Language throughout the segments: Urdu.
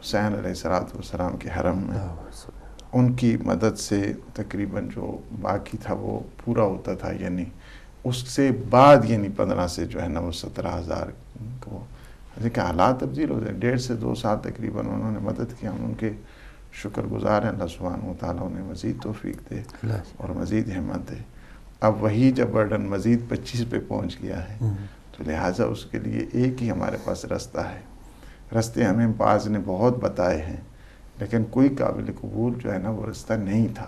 حسین علیہ السلام کے حرم میں، ان کی مدد سے تقریباً جو باقی تھا وہ پورا ہوتا تھا، یعنی اس سے بعد یعنی 15 سے جو ہے نا وہ 17,000 کو، لیکن حالات تبدیل ہو گئے، 1.5 سے 2 سال تقریباً انہوں نے مدد کیا، ہم ان کے شکر گزار ہیں، اللہ سبحانہ و تعالیٰ انہیں مزید توفیق دے اور مزید ہمت دے۔ اب وہی جب برڈن مزید 25 پہ پہنچ گیا ہے تو لہٰذا اس کے لیے ایک ہی ہمارے پاس رستہ ہے، رستے ہمیں بعض نے بہت بتائے ہیں لیکن کوئی قابل قبول جو ہے نا وہ رستہ نہیں تھا،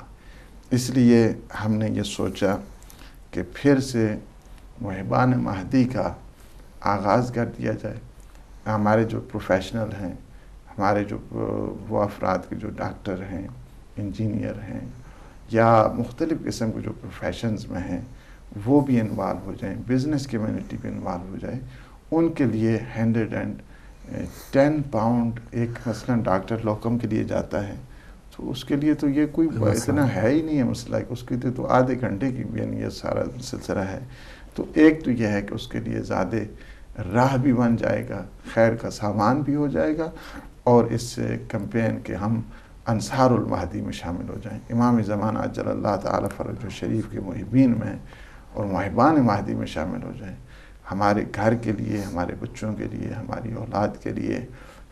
اس لیے ہم نے یہ سوچا کہ پھر سے محبان مہدی کا آغاز کر دیا جائے۔ ہمارے جو پروفیشنل ہیں، ہمارے جو وہ افراد کے جو ڈاکٹر ہیں، انجینئر ہیں یا مختلف قسم کے جو پروفیشنز میں ہیں وہ بھی انوالو ہو جائیں، بزنس کمیونٹی بھی انوالو ہو جائے، ان کے لیے 110 پاؤنڈ ایک مثلا ڈاکٹر لوکم کے لیے جاتا ہے تو اس کے لیے تو یہ کوئی اتنا ہے ہی نہیں ہے مسئلہ، اس کے لیے تو آدھے گھنٹے کی یعنی یہ سارا سلسلہ ہے۔ تو ایک تو یہ ہے کہ اس کے لیے زیادہ راہ بھی بن جائے گا، خیر کا سامان بھی ہو جائے گا، اور اس کمپین کے ہم انصار المہدی میں شامل ہو جائیں، امام زمان عجل اللہ تعالی فرجہ شریف کے محبین میں اور محبان مہدی میں شامل ہو جائیں، ہمارے گھر کے لیے، ہمارے بچوں کے لیے، ہماری اولاد کے لیے،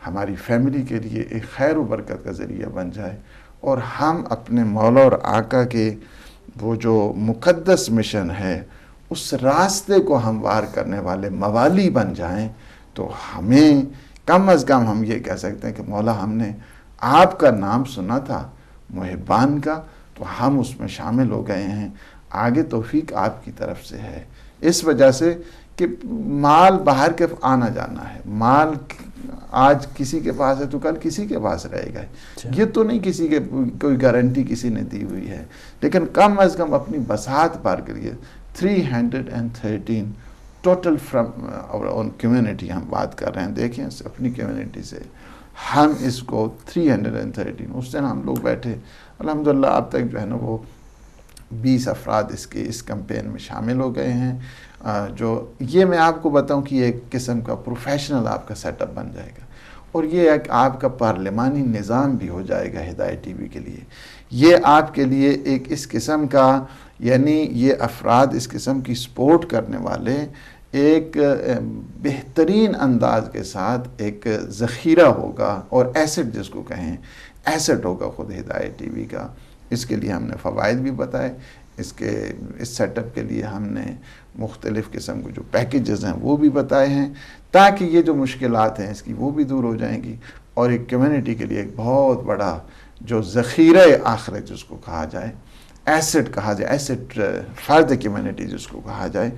ہماری فیملی کے لیے ایک خیر و برکت کا ذریعہ بن جائے، اور ہم اپنے مولا اور آقا کے وہ جو مقدس مشن ہے اس راستے کو ہموار کرنے والے موالی بن جائیں، تو ہمیں کم از کم ہم یہ کہہ سکتے ہیں کہ مولا ہم نے آپ کا نام سنا تھا محبان کا، تو ہم اس میں شامل ہو گئے ہیں، آگے توفیق آپ کی طرف سے ہے۔ اس وجہ سے کہ مال باہر کے آنا جانا ہے، مال آج کسی کے پاس ہے تو کل کسی کے پاس رہے گا، یہ تو نہیں کسی کے کوئی گارنٹی کسی نے دی ہوئی ہے، لیکن کم از کم اپنی بساط پار کریے۔ 313 ٹوٹل فرام اور اون کمیونٹی ہم بات کر رہے ہیں، دیکھیں اپنی کمیونٹی سے ہم اس کو 313 اس دن ہم لوگ بیٹھے، الحمدللہ اب تک جو ہے نا وہ 20 افراد اس کمپین میں شامل ہو گئے ہیں، جو یہ میں آپ کو بتاؤں کہ ایک قسم کا پروفیشنل آپ کا سیٹ اپ بن جائے گا، اور یہ ایک آپ کا پارلیمانی نظام بھی ہو جائے گا ہدایت ٹی وی کے لیے، یہ آپ کے لیے ایک اس قسم کا یعنی یہ افراد اس قسم کی سپورٹ کرنے والے ایک بہترین انداز کے ساتھ ایک ذخیرہ ہوگا، اور ایسٹ جس کو کہیں ایسٹ ہوگا خود ہدایت ٹی وی کا۔ اس کے لیے ہم نے فوائد بھی بتائے، اس سیٹ اپ کے لیے ہم نے مختلف قسم کے جو پیکیجز ہیں وہ بھی بتائے ہیں، تاکہ یہ جو مشکلات ہیں اس کی وہ بھی دور ہو جائیں گی، اور ایک کمیونٹی کے لیے ایک بہت بڑا جو ذخیرہ آخرت جس کو کہا جائے، ایسٹ کہا جائے، ایسٹ فار دی کمیونٹی جس کو کہا جائے،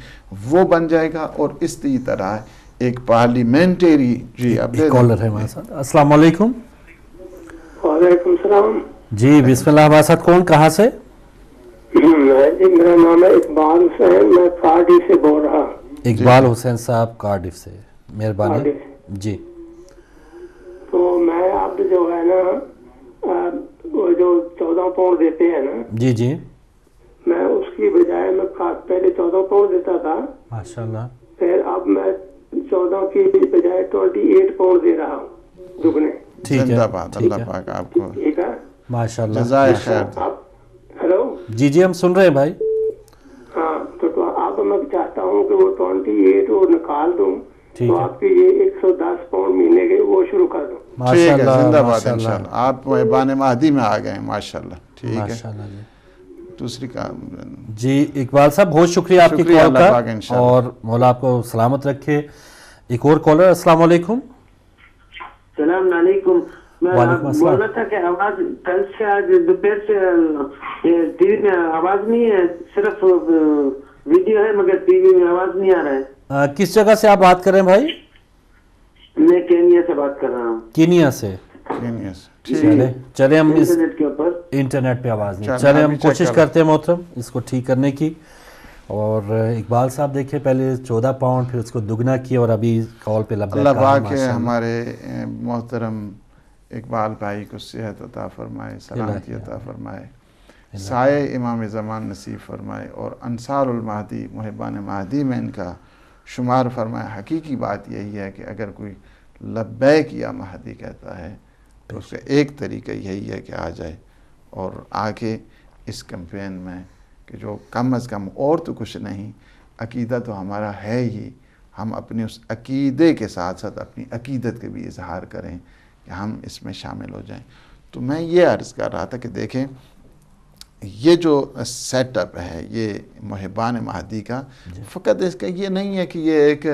وہ بن جائے گا۔ اور اسی طرح ایک پارلیمنٹری کالر ہے ہمارے ساتھ۔ السلام علیکم۔ وعلیکم السلام جی بسم اللہ، ہمارے ساتھ کون، کہاں سے؟ جی میرا نام ہے اقبال حسین، میں کارڈف سے بول رہا ہوں۔ اقبال حسین صاحب کارڈف سے، مہربانی جی۔ تو میں آپ جو ہے نا وہ جو 14 پاؤنڈ دیتے ہیں نا، جی جی، میں اس کی بجائے میں پہلے 14 پاؤنڈ دیتا تھا، ماشاءاللہ، پھر اب میں 14 کی بجائے 28 پاؤنڈ دے رہا ہوں دگنے۔ ٹھیک ہے، زندہ باد، اللہ پاک آپ کو ٹھیک ہے، ماشاءاللہ، جزائے خیر۔ ہیلو جی جی ہم سن رہے ہیں بھائی۔ ہاں تو اب میں چاہتا ہوں کہ وہ 28 وہ نکال دوں، تو آپ کی یہ 110 پاؤنڈ مہینے کے وہ شروع کر دوں۔ ٹھیک ہے، زندہ باد انشاءاللہ، آپ محبان مہدی میں آ گئے ہیں ماشاءاللہ، ٹھیک ہے۔ ماشاءاللہ جی۔ دوسری کام جی اقبال صاحب بہت شکریہ آپ کی شکریہ، کال اللہ کا، پاک انشاءاللہ۔ اور مولا آپ کو سلامت رکھے۔ ایک اور کالر، السلام علیکم۔ السلام علیکم، میں وعلیکم السلام۔ بولنا تھا کہ آواز کل سے آج دوپہر سے ٹی وی میں آواز نہیں ہے، صرف ویڈیو ہے مگر ٹی وی میں آواز نہیں آ رہا ہے۔ کس جگہ سے آپ بات کر رہے ہیں بھائی؟ میں کینیا سے بات کر رہا ہوں۔ کینیا سے، چلے ہم اس انٹرنیٹ کے اوپر انٹرنیٹ پہ آواز نہیں، چلے ہم کوشش کرتے ہیں محترم اس کو ٹھیک کرنے کی۔ اور اقبال صاحب دیکھیں پہلے 14 پاؤنڈ پھر اس کو دگنا کیا، اور ابھی کال پہ لبیک اللہ کہا۔ پاک ہمارے محترم اقبال بھائی کو صحت عطا فرمائے، سلامتی عطا فرمائے، سائے امام زمان نصیب فرمائے، اور انصار المہدی محبان مہدی میں ان کا شمار فرمائے۔ حقیقی بات یہی ہے کہ اگر کوئی لبیک یا مہدی کہتا ہے تو اس کا ایک طریقہ یہی ہے کہ آ جائے اور آگے اس کیمپین میں کہ جو کم از کم اور تو کچھ نہیں، عقیدہ تو ہمارا ہے ہی، ہم اپنے اس عقیدے کے ساتھ ساتھ اپنی عقیدت کے بھی اظہار کریں کہ ہم اس میں شامل ہو جائیں۔ تو میں یہ عرض کر رہا تھا کہ دیکھیں یہ جو سیٹ اپ ہے یہ محبان مہدی کا، فقط اس کا یہ نہیں ہے کہ یہ ایک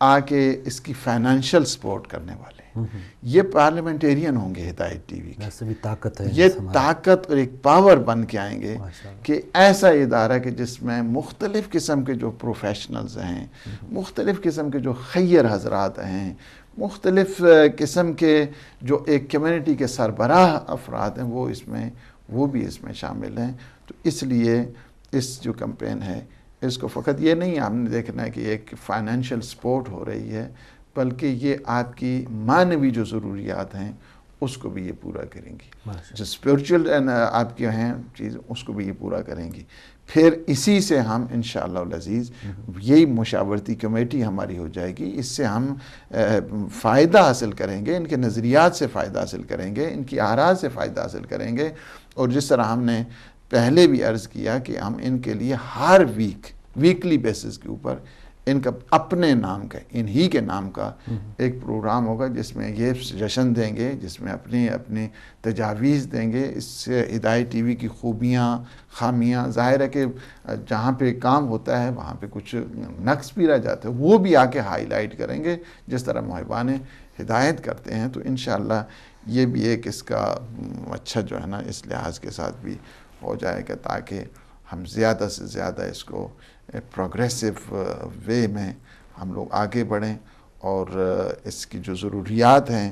آ کے اس کی فائنینشیل سپورٹ کرنے والے ہیں، یہ پارلیمنٹیرین ہوں گے ہدایت ٹی وی کی، ویسے بھی طاقت ہے، یہ طاقت اور ایک پاور بن کے آئیں گے کہ ایسا ادارہ کہ جس میں مختلف قسم کے جو پروفیشنلز ہیں، مختلف قسم کے جو خیر حضرات ہیں، مختلف قسم کے جو ایک کمیونٹی کے سربراہ افراد ہیں وہ بھی اس میں شامل ہیں۔ تو اس لیے اس جو کمپین ہے اس کو فقط یہ نہیں ہم نے دیکھنا ہے کہ ایک فائنینشیل سپورٹ ہو رہی ہے، بلکہ یہ آپ کی معنوی جو ضروریات ہیں اس کو بھی یہ پورا کریں گی، جو اسپرچل آپ کے ہیں چیز اس کو بھی یہ پورا کریں گی۔ پھر اسی سے ہم انشاءاللہ العزیز یہی مشاورتی کمیٹی ہماری ہو جائے گی، اس سے ہم فائدہ حاصل کریں گے، ان کے نظریات سے فائدہ حاصل کریں گے، ان کی آراء سے فائدہ حاصل کریں گے، اور جس طرح ہم نے پہلے بھی عرض کیا کہ ہم ان کے لیے ہر ویکلی بیسس کے اوپر ان کا اپنے نام کا انہی کے نام کا ایک پروگرام ہوگا جس میں یہ سجیشن دیں گے، جس میں اپنی تجاویز دیں گے۔ اس سے ہدایت ٹی وی کی خوبیاں خامیاں، ظاہر ہے کہ جہاں پہ کام ہوتا ہے وہاں پہ کچھ نقص بھی رہ جاتے ہیں، وہ بھی آ کے ہائی لائٹ کریں گے جس طرح محبان ہدایت کرتے ہیں۔ تو انشاءاللہ یہ بھی ایک اس کا اچھا جو ہے نا اس لحاظ کے ساتھ بھی ہو جائے گا، تاکہ ہم زیادہ سے زیادہ اس کو پروگریسو وے میں ہم لوگ آگے بڑھیں اور اس کی جو ضروریات ہیں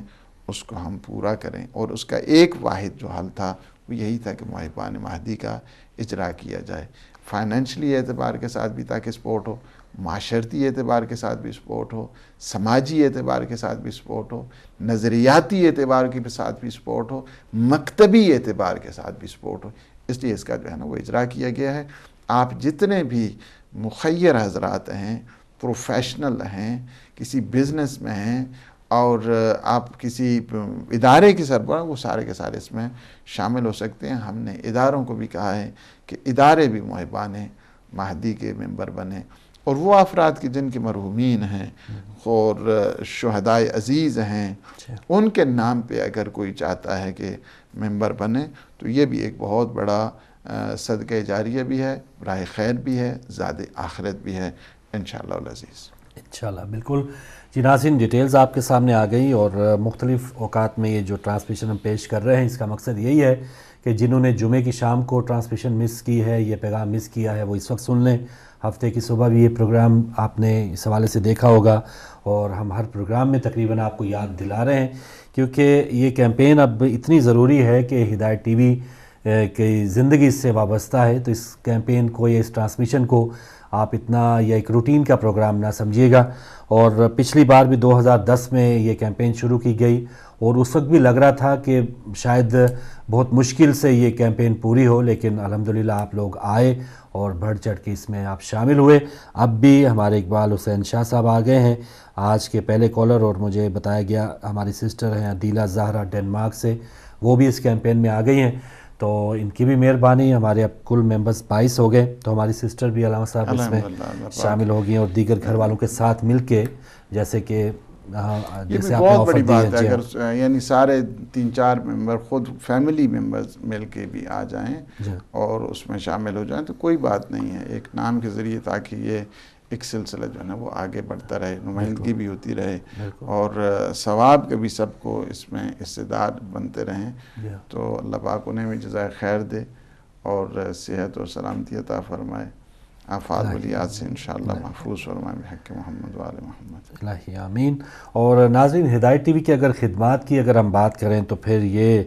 اس کو ہم پورا کریں۔ اور اس کا ایک واحد جو حل تھا وہ یہی تھا کہ محبان مہدی کا اجرا کیا جائے، فائنینشلی اعتبار کے ساتھ بھی تاکہ سپورٹ ہو، معاشرتی اعتبار کے ساتھ بھی سپورٹ ہو، سماجی اعتبار کے ساتھ بھی سپورٹ ہو، نظریاتی اعتبار کے ساتھ بھی سپورٹ ہو، مکتبی اعتبار کے ساتھ بھی سپورٹ ہو۔ اس لیے اس کا جو ہے نا وہ اجرا کیا گیا ہے۔ آپ جتنے بھی مخیر حضرات ہیں، پروفیشنل ہیں، کسی بزنس میں ہیں اور آپ کسی ادارے کی سربراہ، وہ سارے کے سارے اس میں شامل ہو سکتے ہیں۔ ہم نے اداروں کو بھی کہا ہے کہ ادارے بھی محبان مہدی کے ممبر بنے، اور وہ افراد کی جن کے مرحومین ہیں اور شہدائے عزیز ہیں ان کے نام پہ اگر کوئی چاہتا ہے کہ ممبر بنے تو یہ بھی ایک بہت بڑا صدقہ جاریہ بھی ہے، راہ خیر بھی ہے، زاد آخرت بھی ہے انشاءاللہ العزیز۔ انشاءاللہ بالکل جی۔ ناظرین ڈیٹیلز آپ کے سامنے آ گئی، اور مختلف اوقات میں یہ جو ٹرانسمیشن ہم پیش کر رہے ہیں اس کا مقصد یہی ہے کہ جنہوں نے جمعے کی شام کو ٹرانسمیشن مس کی ہے، یہ پیغام مس کیا ہے، وہ اس وقت سن لیں۔ ہفتے کی صبح بھی یہ پروگرام آپ نے اس حوالے سے دیکھا ہوگا، اور ہم ہر پروگرام میں تقریباً آپ کو یاد دلا رہے ہیں، کیونکہ یہ کیمپین اب اتنی ضروری ہے کہ ہدایت ٹی وی کی زندگی اس سے وابستہ ہے۔ تو اس کیمپین کو یا اس ٹرانسمیشن کو آپ اتنا یا ایک روٹین کا پروگرام نہ سمجھیے گا۔ اور پچھلی بار بھی 2010 میں یہ کیمپین شروع کی گئی، اور اس وقت بھی لگ رہا تھا کہ شاید بہت مشکل سے یہ کیمپین پوری ہو، لیکن الحمدللہ آپ لوگ آئے اور بڑھ چڑھ کے اس میں آپ شامل ہوئے۔ اب بھی ہمارے اقبال حسین شاہ صاحب آ گئے ہیں آج کے پہلے کالر، اور مجھے بتایا گیا ہماری سسٹر ہیں عدیلہ زہرا ڈنمارک سے، وہ بھی اس کیمپین میں آ گئی ہیں، تو ان کی بھی مہربانی۔ ہمارے اب کل ممبرز 22 ہو گئے، تو ہماری سسٹر بھی علامہ صاحب اس میں شامل ہو گئی، اور دیگر گھر والوں کے ساتھ مل کے، جیسے کہ یہ بہت بڑی بات ہے اگر یعنی سارے 3-4 ممبر خود فیملی ممبرز مل کے بھی آ جائیں اور اس میں شامل ہو جائیں تو کوئی بات نہیں ہے، ایک نام کے ذریعے، تاکہ یہ ایک سلسلہ جو ہے نا وہ آگے بڑھتا رہے، نمائندگی بھی ہوتی رہے، اور ثواب کے بھی سب کو اس میں حصے دار بنتے رہیں۔ تو اللہ پاک انہیں بھی جزائے خیر دے اور صحت اور سلامتی عطا فرمائے، آفات ولیات سے انشاءاللہ محفوظ فرمائے بحق محمد و آل محمد، الہی آمین۔ اور ناظرین ہدایت ٹی وی کی اگر خدمات کی اگر ہم بات کریں تو پھر یہ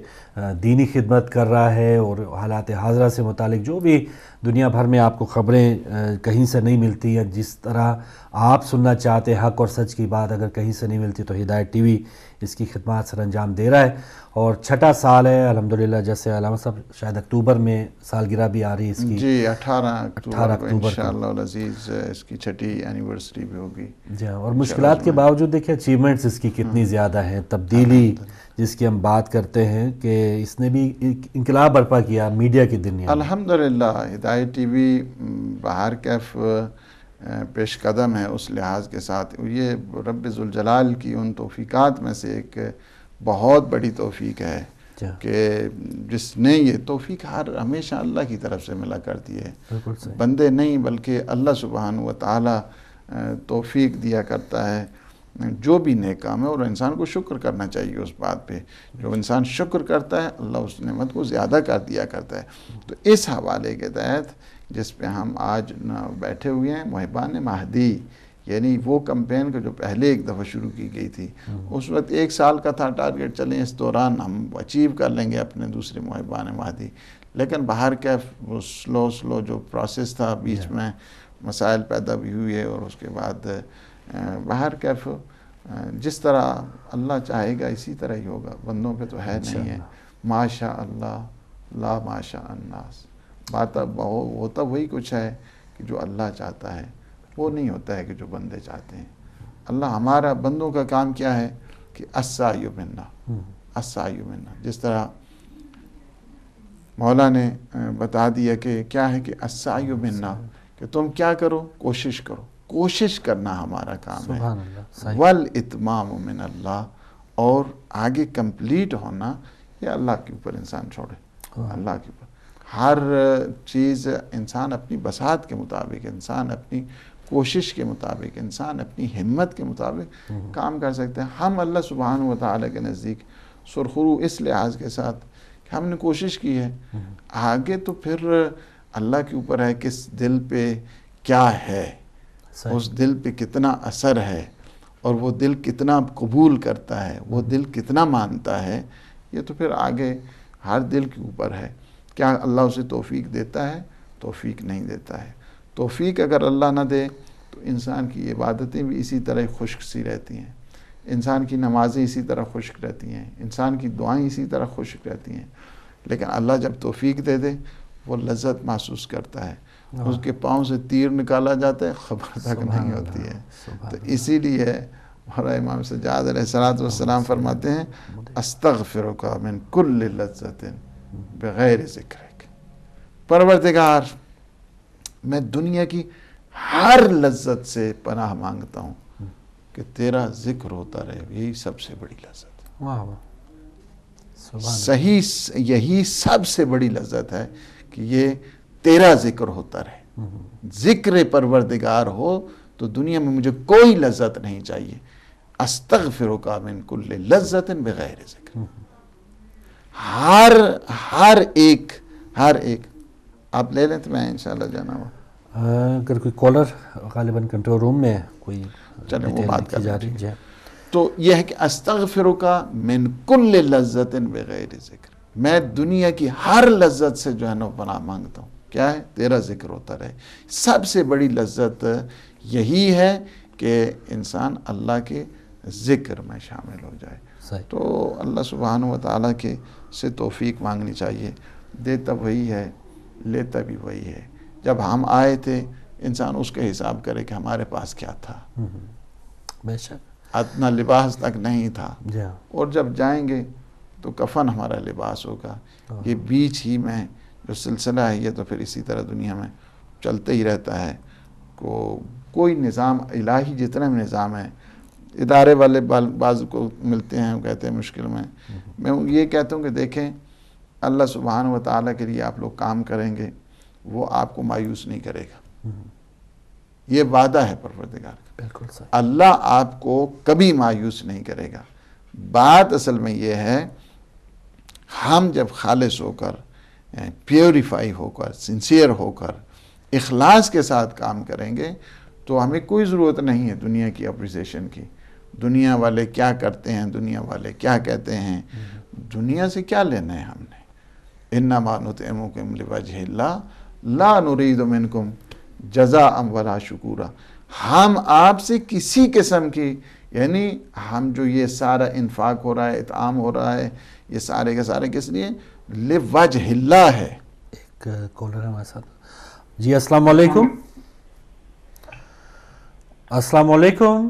دینی خدمت کر رہا ہے، اور حالات حاضرہ سے متعلق جو بھی دنیا بھر میں آپ کو خبریں کہیں سے نہیں ملتی، یا جس طرح آپ سننا چاہتے حق اور سچ کی بات اگر کہیں سے نہیں ملتی، تو ہدایت ٹی وی اس کی خدمات سر انجام دے رہا ہے، اور 6واں سال ہے الحمدللہ۔ جیسے علامہ صاحب شاید اکتوبر میں سالگرہ بھی آ رہی ہے اس کی، جی 18 اکتوبر کو انشاءاللہ العزیز اس کی 6ٹی اینیورسری بھی ہوگی۔ جی، اور مشکلات کے باوجود دیکھیں اچیومنٹس اس کی کتنی زیادہ ہیں، تبدیلی جس کی ہم بات کرتے ہیں کہ اس نے بھی انقلاب برپا کیا میڈیا کی دنیا. الحمدللہ ہدایت ٹی وی بہار کیف پیش قدم ہے اس لحاظ کے ساتھ. یہ رب ذوالجلال کی ان توفیقات میں سے ایک بہت بڑی توفیق ہے کہ جس نے یہ توفیق ہمیشہ اللہ کی طرف سے ملا کرتی ہے, بندے نہیں بلکہ اللہ سبحانہ و تعالی توفیق دیا کرتا ہے جو بھی نیک کام ہے, اور انسان کو شکر کرنا چاہیے اس بات پہ. جو انسان شکر کرتا ہے اللہ اس نعمت کو زیادہ کر دیا کرتا ہے. تو اس حوالے کے تحت جس پہ ہم آج بیٹھے ہوئے ہیں, محبان مہدی, یعنی وہ کمپین کو جو پہلے ایک دفعہ شروع کی گئی تھی, اس وقت 1 سال کا تھا ٹارگیٹ, چلیں اس دوران ہم اچیو کر لیں گے اپنے دوسرے محبان مہدی. لیکن بہار کیف وہ سلو جو پروسیس تھا, بیچ میں مسائل پیدا بھی ہوئے, اور اس کے بعد بہار کیف جس طرح اللہ چاہے گا اسی طرح ہی ہوگا, بندوں پہ تو ہے نہیں ہے. ماشاء اللہ لا ماشاء الناس, بات ہوتا وہی کچھ ہے کہ جو اللہ چاہتا ہے, وہ نہیں ہوتا ہے کہ جو بندے چاہتے ہیں. اللہ ہمارا بندوں کا کام کیا ہے کہ السعی منا, السعی منا, جس طرح مولا نے بتا دیا کہ کیا ہے کہ السعی منا, کہ تم کیا کرو, کوشش کرو. کوشش کرنا ہمارا کام ہے. والاتمام من اللہ, اور آگے کمپلیٹ ہونا یہ اللہ کے اوپر انسان چھوڑے. اللہ کے اوپر ہر چیز انسان اپنی بساط کے مطابق, انسان اپنی کوشش کے مطابق, انسان اپنی ہمت کے مطابق کام کر سکتے ہیں. ہم اللہ سبحانہ و تعالیٰ کے نزدیک سرخرو اس لحاظ کے ساتھ کہ ہم نے کوشش کی ہے, آگے تو پھر اللہ کے اوپر ہے کس دل پہ کیا ہے, اس دل پہ کتنا اثر ہے, اور وہ دل کتنا قبول کرتا ہے, وہ دل کتنا مانتا ہے, یہ تو پھر آگے ہر دل کے اوپر ہے. کیا اللہ اسے توفیق دیتا ہے؟ توفیق نہیں دیتا ہے. توفیق اگر اللہ نہ دے تو انسان کی عبادتیں بھی اسی طرح خشک سی رہتی ہیں, انسان کی نمازیں اسی طرح خشک رہتی ہیں, انسان کی دعائیں اسی طرح خشک رہتی ہیں. لیکن اللہ جب توفیق دے دے وہ لذت محسوس کرتا ہے, اس کے پاؤں سے تیر نکالا جاتا ہے, خبر تک نہیں ہوتی ہے. تو اسی لیے ہمارا امام سجاد علیہ السلام فرماتے ہیں استغفرک من کل لذت بغیر ذکرک, پروردگار میں دنیا کی ہر لذت سے پناہ مانگتا ہوں کہ تیرا ذکر ہوتا رہے, یہی سب سے بڑی لذت ہے. صحیح یہی سب سے بڑی لذت ہے کہ یہ تیرا ذکر ہوتا رہے. ذکر پروردگار ہو تو دنیا میں مجھے کوئی لذت نہیں چاہیے. استغفرک من کل لذت بغیر ذکر. ہر ایک آپ لے لیں تو میں انشاءاللہ جانا ہوں. اگر کوئی کالر غالباً کنٹرول روم میں کوئی چلیں وہ بات کر جا رہی ہے, تو یہ ہے کہ استغفرک من کل لذت بغیر ذکر, میں دنیا کی ہر لذت سے جو ہے نا پناہ مانگتا ہوں. کیا ہے؟ تیرا ذکر ہوتا رہے. سب سے بڑی لذت یہی ہے کہ انسان اللہ کے ذکر میں شامل ہو جائے. تو اللہ سبحانہ و تعالیٰ کے سے توفیق مانگنی چاہیے. دیتا وہی ہے, لیتا بھی وہی ہے. جب ہم آئے تھے انسان اس کا حساب کرے کہ ہمارے پاس کیا تھا. بے شک اتنا لباس تک نہیں تھا, اور جب جائیں گے تو کفن ہمارا لباس ہوگا. یہ بیچ ہی میں جو سلسلہ ہے یہ تو پھر اسی طرح دنیا میں چلتے ہی رہتا ہے. کوئی نظام الہی جتنا بھی نظام ہے, ادارے والے بعض کو ملتے ہیں وہ کہتے ہیں مشکل میں یہ کہتا ہوں کہ دیکھیں اللہ سبحانہ و تعالیٰ کے لیے آپ لوگ کام کریں گے, وہ آپ کو مایوس نہیں کرے گا. یہ وعدہ ہے پروردگار کا. بالکل صحیح. اللہ آپ کو کبھی مایوس نہیں کرے گا. بات اصل میں یہ ہے ہم جب خالص ہو کر, پیوریفائی ہو کر, سنسیئر ہو کر, اخلاص کے ساتھ کام کریں گے تو ہمیں کوئی ضرورت نہیں ہے دنیا کی اپریسیشن کی. دنیا والے کیا کرتے ہیں, دنیا والے کیا کہتے ہیں, دنیا سے کیا لینا ہے ہم نے. انما نطعمکم لوجہ اللہ لا نرید منکم جزاء ولا شکورا. ہم آپ سے کسی قسم کی, یعنی ہم جو یہ سارا انفاق ہو رہا ہے, اطعام ہو رہا ہے, یہ سارے کے سارے کس لیے, لوجہ اللہ ہے. ایک کالر ہے ہمارے ساتھ. جی السلام علیکم. السلام علیکم.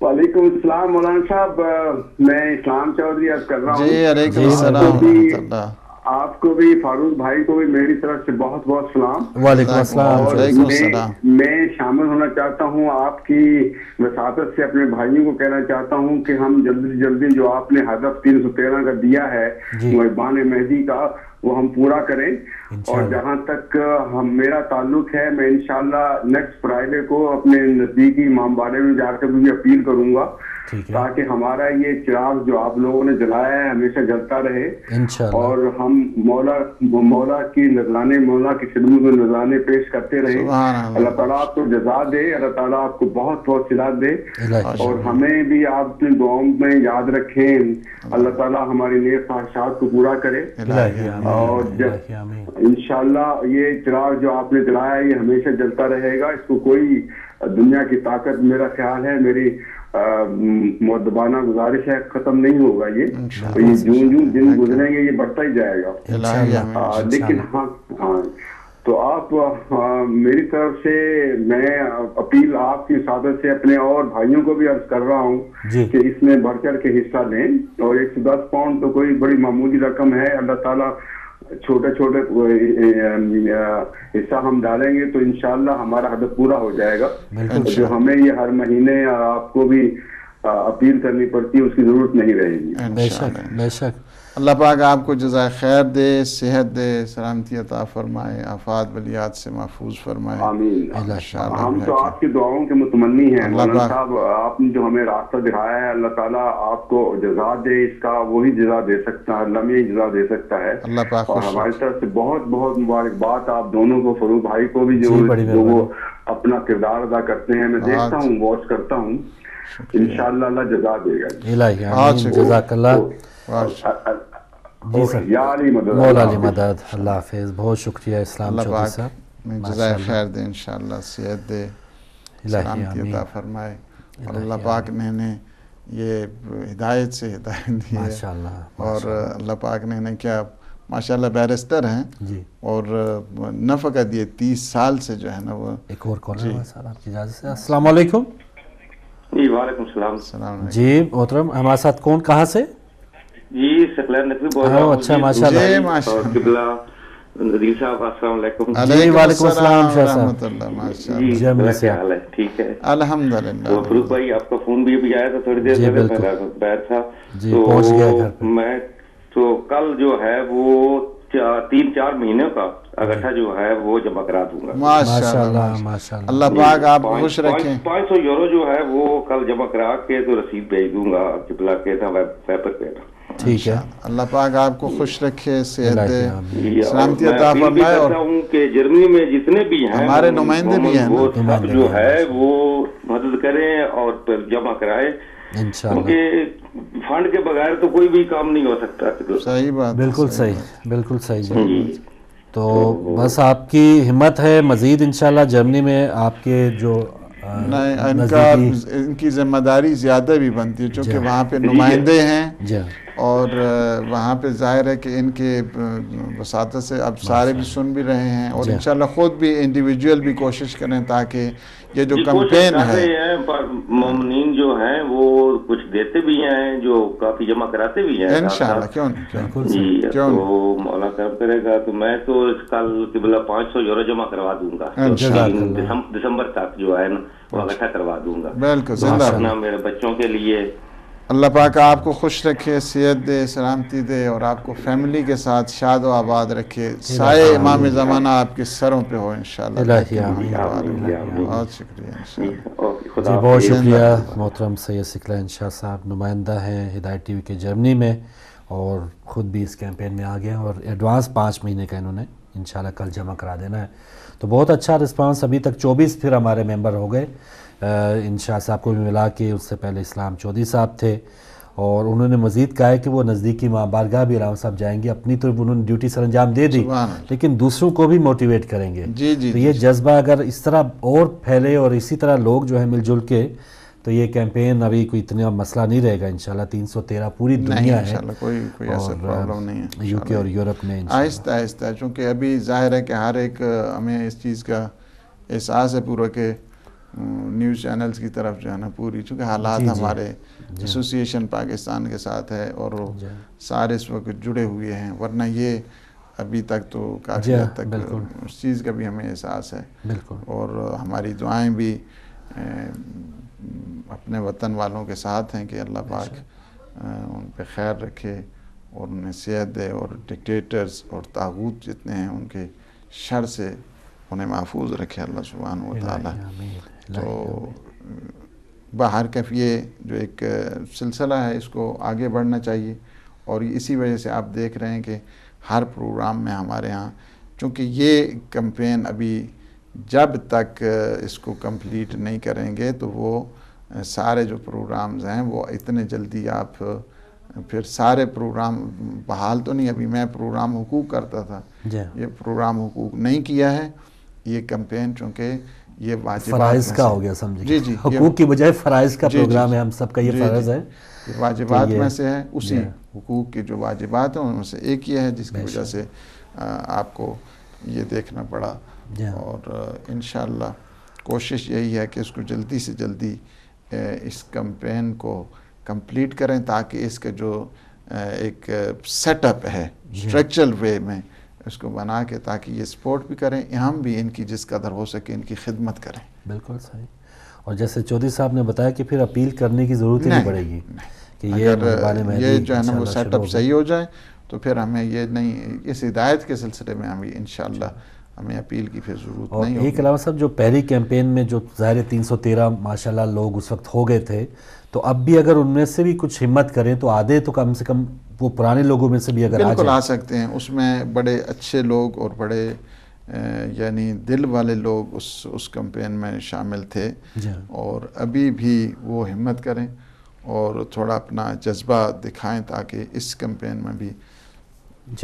وعلیکم السلام مولانا صاحب، میں اسلام چودھری عرض کر رہا ہوں. جی علیکم السلام ورحمۃ اللہ. آپ کو بھی، فاروق بھائی کو بھی میری طرف سے بہت بہت سلام. وعلیکم السلام. اور وعلیکم السلام. میں شامل ہونا چاہتا ہوں آپ کی وساطت سے، اپنے بھائیوں کو کہنا چاہتا ہوں کہ ہم جلدی سے جلدی جو آپ نے ہدف 313 کا دیا ہے محبان مہدی کا، وہ ہم پورا کریں. اور جہاں تک میرا تعلق ہے، میں انشاءاللہ نیکسٹ فرائیڈے کو اپنے نزدیکی امام باڑے میں جا کر بھی اپیل کروں گا تاکہ ہمارا یہ چراغ جو آپ لوگوں نے جلایا ہے ہمیشہ جلتا رہے، اور ہم مولا کی نذرانے، مولا کی خدمت میں نذرانے پیش کرتے رہے. اللہ تعالیٰ آپ کو جزا دے، اللہ تعالیٰ آپ کو بہت بہت صلات دے، اور ہمیں بھی آپ اپنے دعاؤں میں یاد رکھیں. اللہ تعالیٰ ہماری نیک خواہشات کو پورا کرے، اور انشاءاللہ یہ چراغ جو آپ نے جلایا ہے یہ ہمیشہ جلتا رہے گا. اس کو کوئی دنیا کی طاقت، میرا خیال ہے، میری مؤدبانہ گزارش ہے، ختم نہیں ہوگا. یہ جون دن گزریں گے یہ بڑھتا ہی جائے گا. لیکن ہاں تو آپ میری طرف سے میں اپیل آپ کی سعادت سے اپنے اور بھائیوں کو بھی عرض کر رہا ہوں کہ اس میں بڑھ چڑھ کے حصہ لیں. اور 110 پاؤنڈ تو کوئی بڑی معمولی رقم ہے. اللہ تعالیٰ چھوٹے چھوٹے حصہ ہم ڈالیں گے تو انشاءاللہ ہمارا ہدف پورا ہو جائے گا. جو ہمیں یہ ہر مہینے آپ کو بھی اپیل کرنی پڑتی ہے اس کی ضرورت نہیں رہے گی. بے شک بے شک. اللہ پاک آپ کو جزائے خیر دے، صحت دے، سلامتی عطا فرمائے، آفات بلیات سے محفوظ فرمائے. آمین. ہم تو آپ کی دعاؤں کے متمنی ہیں مولانا صاحب. آپ نے جو ہمیں راستہ دکھایا ہے، اللہ تعالیٰ آپ کو جزا دے. اس کا وہی جزا دے سکتا ہے، اللہ میں جزا دے سکتا ہے. اور ہماری طرف سے بہت بہت مبارکباد آپ دونوں کو، فاروق بھائی کو بھی جو وہ اپنا کردار ادا کرتے ہیں. میں دیکھتا ہوں، واچ کرتا ہوں. انشاءاللہ اللہ جزا دے گا. جزاک اللہ. جی سر، مولا علی مدد. اللہ حافظ. بہت شکریہ اسلام چودھری صاحب. جزائے خیر دے، انشاءاللہ صحت دے، سلامتی عطا فرمائے. اور اللہ پاک نے یہ ہدایت سے ہدایت دی ہے. اور اللہ پاک نے کیا ماشاءاللہ بیرسٹر ہیں جی، اور نہ فقط یہ 30 سال سے جو ہے نا وہ. ایک اور کال ہے سر آپ کی اجازت سے. السلام علیکم. جی وعلیکم السلام. جی محترم، ہمارے ساتھ کون، کہاں سے؟ جی سکلیر نقوی بول رہا ہوں. اچھا ماشاءاللہ. ندیم صاحب السلام علیکم. جی وعلیکم السلام شاہ ورحمۃ صاحب. اللہ. ماشاء جی کیا حال ہے؟ ٹھیک ہے الحمدللہ. فاروق بھائی آپ کا فون بھی آیا تھا تھوڑی دیر پہلے، میرا بیٹھ تھا تو میں تو کل جو ہے وہ 3-4 مہینوں کا اکٹھا جو ہے وہ جمع کرا دوں گا. ماشاءاللہ ماشاءاللہ. اللہ پاک آپ کو خوش رکھیں. 500 یورو جو ہے وہ کل جمع کرا کے تو رسید بھیج دوں گا جبلا کے پیپر پہ. ٹھیک ہے. اللہ پاک آپ کو خوش رکھے، صحت دے، سلامتی میں عطا اپیل بھی فرمائے. اور کرتا ہوں کہ جرمنی میں جتنے بھی ہیں ہمارے نمائندے بھی ہیں، وہ سب جو ہے وہ مدد کریں اور جمع کرائے، کیونکہ فنڈ کے بغیر تو کوئی بھی کام نہیں ہو سکتا. صحیح بات. بالکل صحیح، بالکل صحیح. تو بس آپ کی ہمت ہے مزید انشاءاللہ جرمنی میں آپ کے جو ان کی ذمہ داری زیادہ بھی بنتی ہے چونکہ وہاں پہ نمائندے ہیں اور وہااں پہ ظاہر ہے کہ ان کے وساطت سے اب سارے بھی سن بھی رہے ہیں اور انشاءاللہ خود بھی انڈیویجول بھی کوشش کریں تاکہ یہ جو کمپین ہے. مومنین جو ہیں وہ کچھ دیتے بھی ہیں، جو کافی جمع کراتے بھی ہیں انشاءاللہ. کیوں جی تو مولا کرم کرے گا تو میں تو کل قبلہ 500 یورو جمع کروا دوں گا. دسمبر تک جو ہے نا وہ اکٹھا کروا دوں گا. بالکل زندہ اپنا میرے بچوں کے لیے. اللہ پاک آپ کو خوش رکھے، صحت دے، سلامتی دے اور آپ کو فیملی کے ساتھ شاد و آباد رکھے. سائے امام زمانہ آپ کے سروں پہ ہو انشاءاللہ. بہت شکریہ. جی بہت شکریہ محترم سید ثقلین شاہ صاحب، نمائندہ ہیں ہدایت ٹی وی کے جرمنی میں اور خود بھی اس کیمپین میں آ گئے ہیں اور ایڈوانس 5 مہینے کا انہوں نے انشاءاللہ کل جمع کرا دینا ہے. تو بہت اچھا رسپانس. ابھی تک 24 پھر ہمارے ممبر ہو گئے. انشاء صاحب کو بھی ملا کے اس سے پہلے اسلام چودھری صاحب تھے اور انہوں نے مزید کہا ہے کہ وہ نزدیکی ماں بارگاہ بھی علامہ صاحب جائیں گے. اپنی طرف انہوں نے ڈیوٹی سر انجام دے دی لیکن دوسروں کو بھی موٹیویٹ کریں گے. تو یہ جذبہ اگر اس طرح اور پھیلے اور اسی طرح لوگ جو ہے مل جل کے تو یہ کیمپین ابھی کوئی اتنا مسئلہ نہیں رہے گا انشاءاللہ. 313 پوری دنیا ہے کوئی ایسا پرابلم نہیں ہے یو کے اور یورپ میں آہستہ آہستہ. چونکہ ابھی ظاہر ہے کہ ہر ایک ہمیں اس چیز کا احساس ہے پورا کہ نیوز چینلز کی طرف جو ہے نا پوری، چونکہ حالات ہمارے ایسوسیشن پاکستان کے ساتھ ہے اور وہ سارے اس وقت جڑے ہوئے ہیں، ورنہ یہ ابھی تک تو کافی حد تک اس چیز کا بھی ہمیں احساس ہے، اور ہماری دعائیں بھی اپنے وطن والوں کے ساتھ ہیں کہ اللہ پاک ان پہ خیر رکھے اور انہیں صحت دے، اور ڈکٹیٹرز اور طاغوت جتنے ہیں ان کے شر سے انہیں محفوظ رکھے اللہ سبحانہ و تعالیٰ۔ تو باہر کف یہ جو ایک سلسلہ ہے اس کو آگے بڑھنا چاہیے، اور اسی وجہ سے آپ دیکھ رہے ہیں کہ ہر پروگرام میں ہمارے ہاں، چونکہ یہ کمپین ابھی جب تک اس کو کمپلیٹ نہیں کریں گے تو وہ سارے جو پروگرامز ہیں وہ اتنے جلدی آپ پھر سارے پروگرام بحال تو نہیں، ابھی میں پروگرام حقوق کرتا تھا، یہ پروگرام حقوق نہیں کیا ہے، یہ کمپین چونکہ یہ واجبات فرائض کا ہو گیا، سمجھے جی حقوق کی بجائے فرائض کا پروگرام ہے، ہم سب کا یہ فرض ہے، یہ واجبات میں سے ہے، اسی حقوق کے جو واجبات ہیں ان میں سے ایک یہ ہے جس کی وجہ سے آپ کو یہ دیکھنا پڑا، اور انشاءاللہ کوشش یہی ہے کہ اس کو جلدی سے جلدی اس کمپین کو کمپلیٹ کریں، تاکہ اس کا جو ایک سیٹ اپ ہے اسٹرکچرل وے میں اس کو بنا کے، تاکہ یہ سپورٹ بھی کریں، ہم بھی ان کی جس قدر ہو سکے ان کی خدمت کریں۔ بالکل صحیح، اور جیسے چودھری صاحب نے بتایا کہ پھر اپیل کرنے کی ضرورت ہی نہیں پڑے گی، کہ یہ جو ہے نا وہ سیٹ اپ صحیح ہو جائے تو پھر ہمیں یہ نہیں، اس ہدایت کے سلسلے میں ہمیں انشاءاللہ ہمیں اپیل کی پھر ضرورت نہیں ہوگی۔ اور ایک علاوہ صاحب جو پہلی کیمپین میں جو ظاہر 313 ماشاءاللہ لوگ اس وقت ہو گئے تھے، تو اب بھی اگر ان میں سے بھی کچھ ہمت کریں تو آدھے تو کم سے کم وہ پرانے لوگوں میں سے بھی اگر بالکل آ سکتے ہیں، اس میں بڑے اچھے لوگ اور بڑے یعنی دل والے لوگ اس کمپین میں شامل تھے، اور ابھی بھی وہ ہمت کریں اور تھوڑا اپنا جذبہ دکھائیں تاکہ اس کمپین میں بھی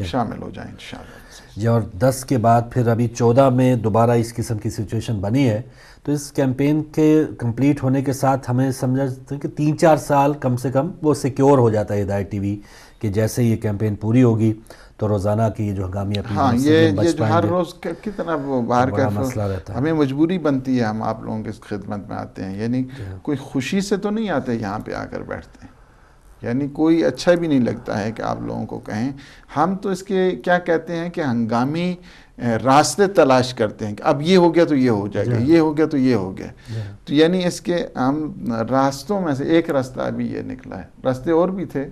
شامل ہو جائیں انشاءاللہ۔ جی، اور 10 کے بعد پھر ابھی 14 میں دوبارہ اس قسم کی سچویشن بنی ہے، تو اس کیمپین کے کمپلیٹ ہونے کے ساتھ ہمیں سمجھا کہ 3-4 سال کم سے کم وہ سیکیور ہو جاتا ہے ہدایت ٹی وی، کہ جیسے یہ کیمپین پوری ہوگی تو روزانہ کی یہ جو ہنگامی اپیل یہ جو ہر روز کتنا وہ باہر کا مسئلہ رہتا ہے، ہمیں مجبوری بنتی ہے، ہم آپ لوگوں کی خدمت میں آتے ہیں، یعنی کوئی خوشی سے تو نہیں آتے یہاں پہ آ کر بیٹھتے ہیں، یعنی کوئی اچھا بھی نہیں لگتا ہے کہ آپ لوگوں کو کہیں، ہم تو اس کے کیا کہتے ہیں کہ ہنگامی راستے تلاش کرتے ہیں کہ اب یہ ہو گیا تو یہ ہو جائے گا، یہ ہو گیا تو یہ ہو گیا، تو یعنی اس کے ہم راستوں میں سے ایک راستہ ابھی یہ نکلا ہے، راستے اور بھی تھے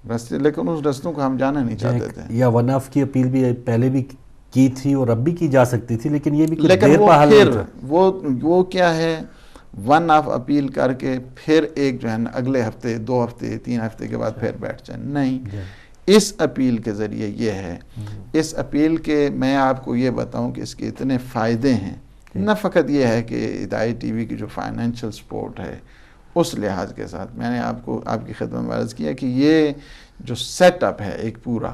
راستے، لیکن اس راستوں کو ہم جانا نہیں چاہتے تھے۔ یا ون آف کی اپیل بھی پہلے بھی کی تھی اور اب بھی کی جا سکتی تھی، لیکن یہ بھی کچھ دیر پہ حل وہ کیا ہے، ون آف اپیل کر کے پھر ایک جو ہے نا اگلے ہفتے 2 ہفتے 3 ہفتے کے بعد پھر بیٹھ جائیں، نہیں، اس اپیل کے ذریعے یہ ہے، اس اپیل کے میں آپ کو یہ بتاؤں کہ اس کے اتنے فائدے ہیں، نہ فقط یہ ہے کہ ہدایت ٹی وی کی جو فائنینشل سپورٹ ہے اس لحاظ کے ساتھ، میں نے آپ کو آپ کی خدمت میں عرض کیا کہ یہ جو سیٹ اپ ہے ایک پورا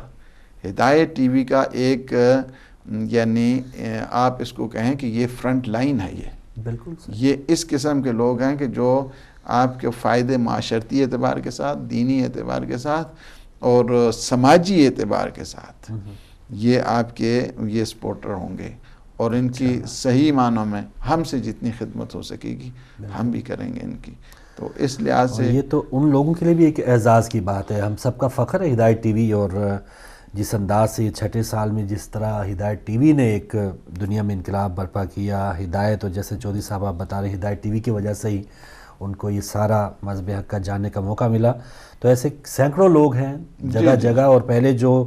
ہدایت ٹی وی کا ایک یعنی آپ اس کو کہیں کہ یہ فرنٹ لائن ہے، بالکل یہ اس قسم کے لوگ ہیں کہ جو آپ کے فائدے معاشرتی اعتبار کے ساتھ، دینی اعتبار کے ساتھ اور سماجی اعتبار کے ساتھ یہ آپ کے یہ سپورٹر ہوں گے، اور ان کی صحیح معنوں میں ہم سے جتنی خدمت ہو سکے گی ہم بھی کریں گے ان کی، تو اس لحاظ سے یہ تو ان لوگوں کے لیے بھی ایک اعزاز کی بات ہے، ہم سب کا فخر ہے ہدایت ٹی وی، اور جس انداز سے یہ 6 سال میں جس طرح ہدایت ٹی وی نے ایک دنیا میں انقلاب برپا کیا، ہدایت، اور جیسے چودھری صاحب آپ بتا رہے ہیں ہدایت ٹی وی کی وجہ سے ہی ان کو یہ سارا مذہب حق کا جاننے کا موقع ملا، تو ایسے سینکڑوں لوگ ہیں جگہ جگہ، اور پہلے جو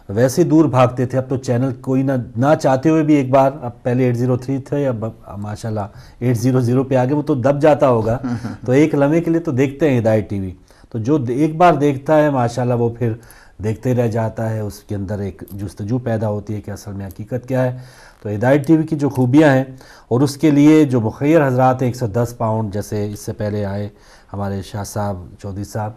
ویسے دور بھاگتے تھے اب تو چینل کوئی نہ چاہتے ہوئے بھی ایک بار، اب پہلے 803 تھے، اب ماشاءاللہ 800 پہ آگے، وہ تو دب جاتا ہوگا، تو ایک لمحے کے لیے تو دیکھتے ہیں ہدایت ٹی وی، تو جو ایک بار دیکھتا ہے ماشاءاللہ وہ پھر دیکھتے رہ جاتا ہے، اس کے اندر ایک جستجو پیدا ہوتی ہے کہ اصل میں حقیقت کیا ہے، تو ہدایت ٹی وی کی جو خوبیاں ہیں، اور اس کے لیے جو مخیر حضرات ہیں 110 پاؤنڈ، جیسے اس سے پہلے آئے ہمارے شاہ صاحب چودھری صاحب،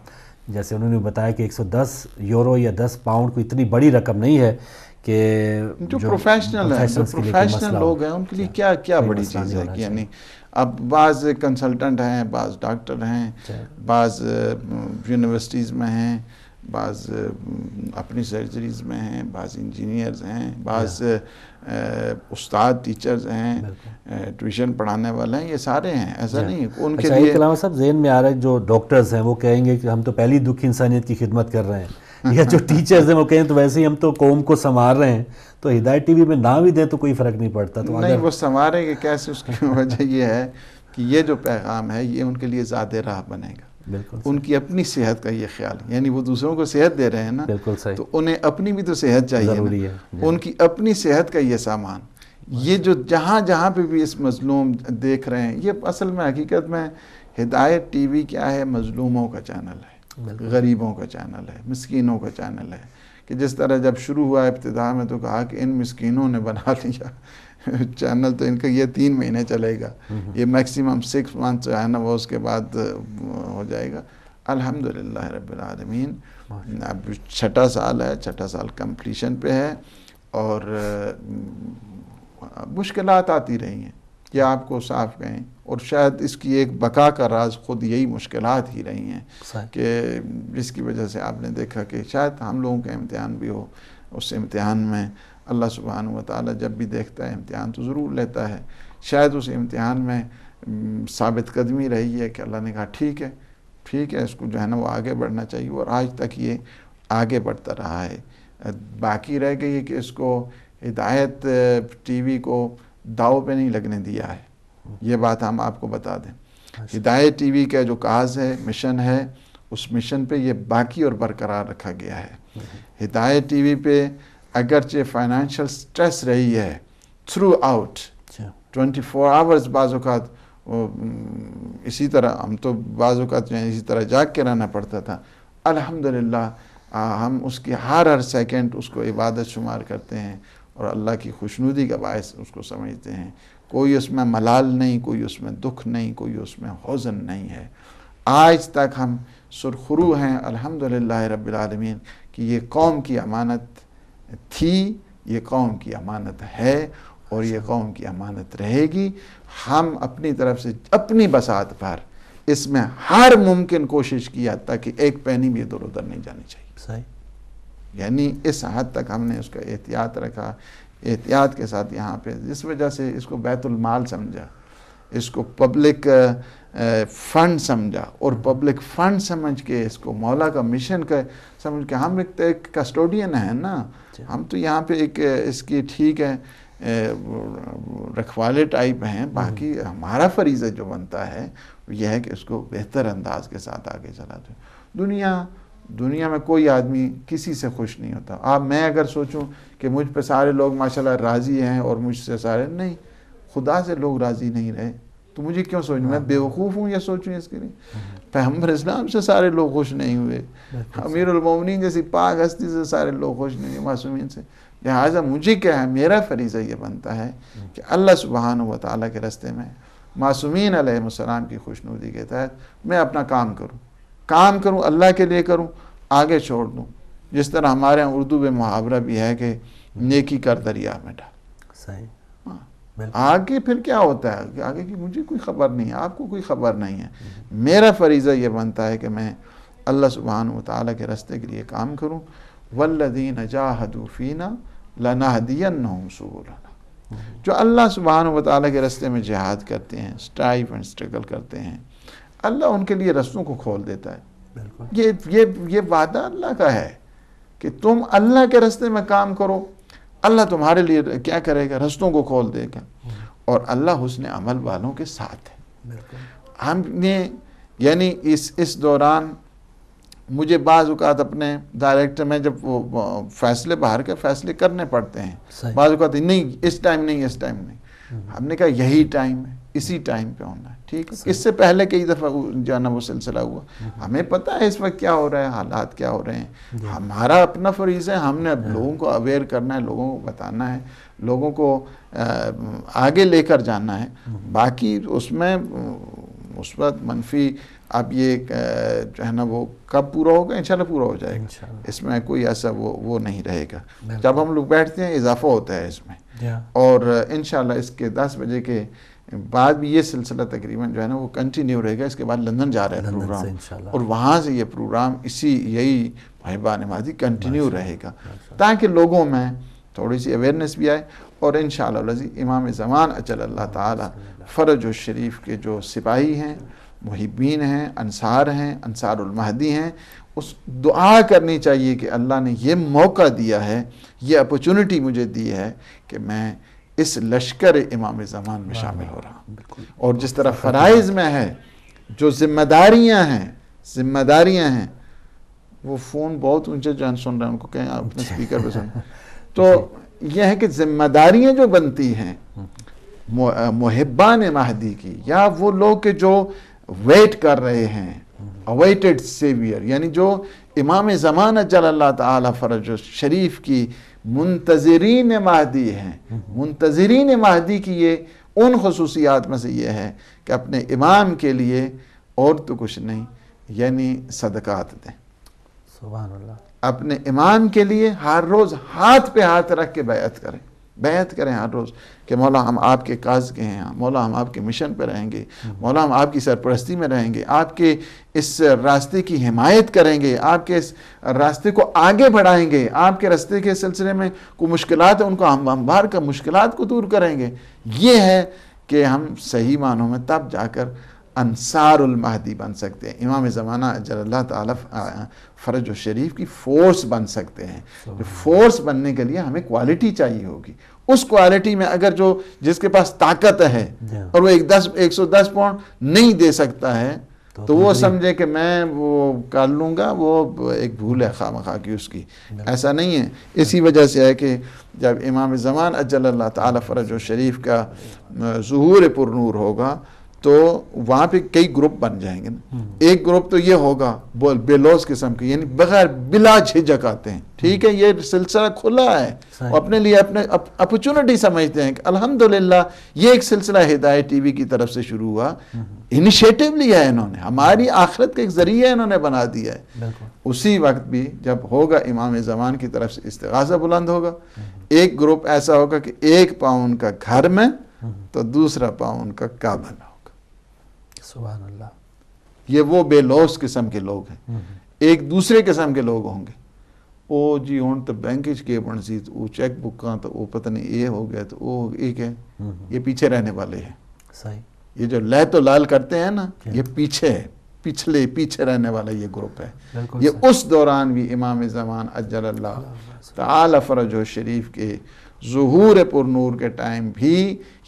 جیسے انہوں نے بتایا کہ 110 یورو یا 10 پاؤنڈ کوئی اتنی بڑی رقم نہیں ہے کہ جو پروفیشنل ہیں، جو پروفیشنل لوگ ہیں ان کے لیے کیا بڑی چیز ہے، یعنی اب بعض کنسلٹنٹ ہیں، بعض ڈاکٹر ہیں، بعض یونیورسٹیز میں ہیں، بعض اپنی سرجریز میں ہیں، بعض انجینئرز ہیں، بعض استاد ٹیچرز ہیں، ٹیوشن پڑھانے والے ہیں، یہ سارے ہیں، ایسا نہیں ان کے لیے. علامہ صاحب ذہن میں آ رہا ہے جو ڈاکٹرز ہیں وہ کہیں گے کہ ہم تو پہلی دکھی انسانیت کی خدمت کر رہے ہیں، یا جو ٹیچرز ہیں وہ کہیں تو ویسے ہی ہم تو قوم کو سنوار رہے ہیں، تو ہدایت ٹی وی میں نہ بھی دیں تو کوئی فرق نہیں پڑتا. تو نہیں، وہ سنواریں گے کیسے؟ اس کی وجہ یہ ہے کہ یہ جو پیغام ہے یہ ان کے لیے ذات راہ بنے گا. بالکل ان کی اپنی صحت کا یہ خیال ہے، یعنی وہ دوسروں کو صحت دے رہے ہیں نا، بالکل صحیح، تو انہیں اپنی بھی تو صحت چاہیے ضروری ہے. ان کی اپنی صحت کا یہ سامان، یہ جو جہاں پہ بھی اس مظلوم دیکھ رہے ہیں، یہ اصل میں حقیقت میں ہدایت ٹی وی کیا ہے؟ مظلوموں کا چینل ہے، غریبوں کا چینل ہے، مسکینوں کا چینل ہے. کہ جس طرح جب شروع ہوا ابتدا میں تو کہا کہ ان مسکینوں نے بنا لیا چینل، تو ان کا یہ 3 مہینے چلے گا، یہ میکسیمم 6 months جو ہے نا وہ اس کے بعد ہو جائے گا. الحمدللہ رب العالمین، اب 6 سال ہے، 6 سال کمپلیشن پہ ہے، اور مشکلات آتی رہی ہیں، یہ آپ کو صاف کہیں، اور شاید اس کی ایک بقا کا راز خود یہی مشکلات ہی رہی ہیں کہ جس کی وجہ سے آپ نے دیکھا کہ شاید ہم لوگوں کا امتحان بھی ہو، اس امتحان میں اللہ سبحانہ وتعالی جب بھی دیکھتا ہے امتحان تو ضرور لیتا ہے. شاید اس امتحان میں ثابت قدمی رہی ہے کہ اللہ نے کہا ٹھیک ہے اس کو جو ہے نا وہ آگے بڑھنا چاہیے، اور آج تک یہ آگے بڑھتا رہا ہے. باقی رہ گئی ہے کہ اس کو ہدایت ٹی وی کو داؤ پہ نہیں لگنے دیا ہے، یہ بات ہم آپ کو بتا دیں. ہدایت ٹی وی کا جو کاز ہے، مشن ہے، اس مشن پہ یہ باقی اور برقرار رکھا گیا ہے. ہدایت ٹی وی پہ اگرچہ فائنینشیل سٹریس رہی ہے تھرو آؤٹ 24 hours، بعض اوقات اسی طرح ہم تو بعض اوقات اسی طرح جاگ کے رہنا پڑتا تھا. الحمدللہ ہم اس کی ہر سیکنڈ اس کو عبادت شمار کرتے ہیں اور اللہ کی خوشنودی کا باعث اس کو سمجھتے ہیں. کوئی اس میں ملال نہیں، کوئی اس میں دکھ نہیں، کوئی اس میں حزن نہیں ہے. آج تک ہم سرخرو ہیں الحمدللہ رب العالمین کہ یہ قوم کی امانت تھی، یہ قوم کی امانت ہے، اور یہ قوم کی امانت رہے گی. ہم اپنی طرف سے اپنی بساط پر اس میں ہر ممکن کوشش کیا تاکہ ایک پینی بھی ادھر ادھر نہیں جانی چاہیے. صحیح. یعنی اس حد تک ہم نے اس کا احتیاط رکھا، احتیاط کے ساتھ یہاں پہ جس وجہ سے اس کو بیت المال سمجھا، اس کو پبلک فنڈ سمجھا، اور پبلک فنڈ سمجھ کے اس کو مولا کا مشن کا سمجھ کے ہم ایک کسٹوڈین ہیں نا. ہم تو یہاں پہ ایک اس کی ٹھیک ہے رکھوالے ٹائپ ہیں، باقی ہمارا فریضہ جو بنتا ہے یہ ہے کہ اس کو بہتر انداز کے ساتھ آگے چلاتے. دنیا میں کوئی آدمی کسی سے خوش نہیں ہوتا. میں اگر سوچوں کہ مجھ پہ سارے لوگ ماشاءاللہ راضی ہیں اور مجھ سے سارے نہیں، خدا سے لوگ راضی نہیں رہے تو مجھے کیوں سوچوں؟ میں بیوقوف ہوں یا سوچوں اس کے لیے؟ پیغمبر اسلام سے سارے لوگ خوش نہیں ہوئے، امیر المومنین جیسی پاک ہستی سے سارے لوگ خوش نہیں ہوئے، معصومین سے. لہٰذا مجھے کیا ہے، میرا فریضہ یہ بنتا ہے کہ اللہ سبحانہ و تعالیٰ کے راستے میں معصومین علیہ السلام کی خوشنودی کے تحت میں اپنا کام کروں، اللہ کے لیے کروں، آگے چھوڑ دوں. جس طرح ہمارے یہاں اردو میں محاورہ بھی ہے کہ نیکی کر دریا میں ڈال. صحیح. آگے پھر کیا ہوتا ہے؟ آگے کی مجھے کوئی خبر نہیں ہے، آپ کو کوئی خبر نہیں ہے. میرا فریضہ یہ بنتا ہے کہ میں اللہ سبحانہ و تعالیٰ کے راستے کے لیے کام کروں. والذین جاہدوا فینا لنہدینہم سبلنا. جو اللہ سبحانہ و تعالیٰ کے راستے میں جہاد کرتے ہیں، اسٹرائیو اینڈ اسٹرگل کرتے ہیں، اللہ ان کے لیے رستوں کو کھول دیتا ہے. یہ وعدہ اللہ کا ہے کہ تم اللہ کے راستے میں کام کرو، اللہ تمہارے لیے کیا کرے گا؟ رستوں کو کھول دے گا. اور اللہ حسن عمل والوں کے ساتھ ہے. ہم نے یعنی اس دوران مجھے بعض اوقات اپنے ڈائریکٹر میں جب وہ فیصلے باہر کے فیصلے کرنے پڑتے ہیں، بعض اوقات نہیں اس ٹائم نہیں. ہم نے کہا یہی ٹائم ہے، اسی ٹائم پہ ہونا ہے. ٹھیک ہے. اس سے پہلے کئی دفعہ جو ہے نا وہ سلسلہ ہوا. ہمیں پتہ ہے اس وقت کیا ہو رہا ہے، حالات کیا ہو رہے ہیں. ہمارا اپنا فریضہ ہے، ہم نے لوگوں کو اویئر کرنا ہے، لوگوں کو بتانا ہے، لوگوں کو آگے لے کر جانا ہے. باقی اس میں مثبت منفی اب یہ جو ہے نا وہ کب پورا ہوگا؟ انشاءاللہ پورا ہو جائے گا. اس میں کوئی ایسا وہ نہیں رہے گا. جب ہم لوگ بیٹھتے ہیں اضافہ ہوتا ہے اس میں. اور انشاءاللہ اس کے 10 بجے کے بعد بھی یہ سلسلہ تقریباً جو ہے نا وہ کنٹینیو رہے گا. اس کے بعد لندن جا رہا ہے پروگرام, اور وہاں سے یہ پروگرام یہی محبان مہدی کنٹینیو رہے گا, تاکہ لوگوں میں تھوڑی سی اویئرنیس بھی آئے. اور انشاءاللہ العزیز امام زمان اجل اللہ تعالی فرج الشریف کے جو سپاہی ہیں, محبین ہیں, انصار ہیں, انصار المہدی ہیں, اس دعا کرنی چاہیے کہ اللہ نے یہ موقع دیا ہے, یہ اپرچونٹی مجھے دی ہے کہ میں اس لشکر امام زمان میں شامل ہو رہا ہوں. اور جس طرح فرائض میں ہے, جو ذمہ داریاں ہیں, وہ فون بہت اونچے جان سن رہے ہیں, ان کو کہیں آپ اپنے سپیکر پہ سن. تو یہ ہے کہ ذمہ داریاں جو بنتی ہیں محبان مہدی کی, یا وہ لوگ کہ جو ویٹ کر رہے ہیں, اویٹڈ سیویئر, یعنی جو امام زمان اجل اللہ تعالی فرج شریف کی منتظرین مہدی ہیں. منتظرین مہدی کی یہ ان خصوصیات میں سے یہ ہے کہ اپنے امام کے لیے اور تو کچھ نہیں, یعنی صدقات دیں. سبحان اللہ. اپنے امام کے لیے ہر روز ہاتھ پہ ہاتھ رکھ کے بیعت کریں ہر روز کہ مولا ہم آپ کے کاز کے ہیں, مولا ہم آپ کے مشن پہ رہیں گے, مولا ہم آپ کی سرپرستی میں رہیں گے, آپ کے اس راستے کی حمایت کریں گے, آپ کے اس راستے کو آگے بڑھائیں گے, آپ کے راستے کے سلسلے میں کوئی مشکلات ہیں ان کو ہم ہموار کر مشکلات کو دور کریں گے. یہ ہے کہ ہم صحیح معنوں میں تب جا کر انصار المہدی بن سکتے ہیں, امام زمانہ اجل اللہ تعالی فرج الشریف کی فورس بن سکتے ہیں. فورس بننے کے لیے ہمیں کوالٹی چاہیے ہوگی. اس کوالٹی میں اگر جس کے پاس طاقت ہے اور وہ 110 پاؤنڈ نہیں دے سکتا ہے تو وہ سمجھے کہ میں وہ کر لوں گا, وہ ایک بھول ہے خواہ کی اس کی. ایسا نہیں ہے. اسی وجہ سے ہے کہ جب امام زمان اجل اللہ تعالی فرج الشریف کا ظہور پر نور ہوگا تو وہاں پہ کئی گروپ بن جائیں گے نا. ایک گروپ تو یہ ہوگا بے لوز قسم کے, یعنی بغیر بلا جھجک آتے ہیں. ٹھیک ہے, یہ سلسلہ کھلا ہے, وہ اپنے لیے اپنے اپرچونٹی سمجھتے ہیں کہ الحمدللہ یہ ایک سلسلہ ہدایت ٹی وی کی طرف سے شروع ہوا, انیشیٹو لیا ہے انہوں نے, ہماری آخرت کا ایک ذریعہ انہوں نے بنا دیا ہے. اسی وقت بھی جب ہوگا امام زمان کی طرف سے استغاثہ بلند ہوگا, ایک گروپ ایسا ہوگا کہ ایک پاؤں ان کا گھر میں تو دوسرا پاؤں ان کا کعبہ میں. سبحان اللہ. یہ وہ بے لوس قسم کے لوگ ہیں. ایک دوسرے قسم کے لوگ ہوں گے, او جی ہوں تو بینک کے بنسی تو وہ چیک بک کا تو وہ پتہ نہیں یہ ہو گیا تو وہ ایک ہے. یہ پیچھے رہنے والے ہیں. صحیح. یہ جو لے تو لال کرتے ہیں نا, یہ پیچھے ہے, پیچھے رہنے والا یہ گروپ ہے. یہ اس دوران بھی امام زمان اجل اللہ تعالی فرج الشریف کے ظہور پر نور کے ٹائم بھی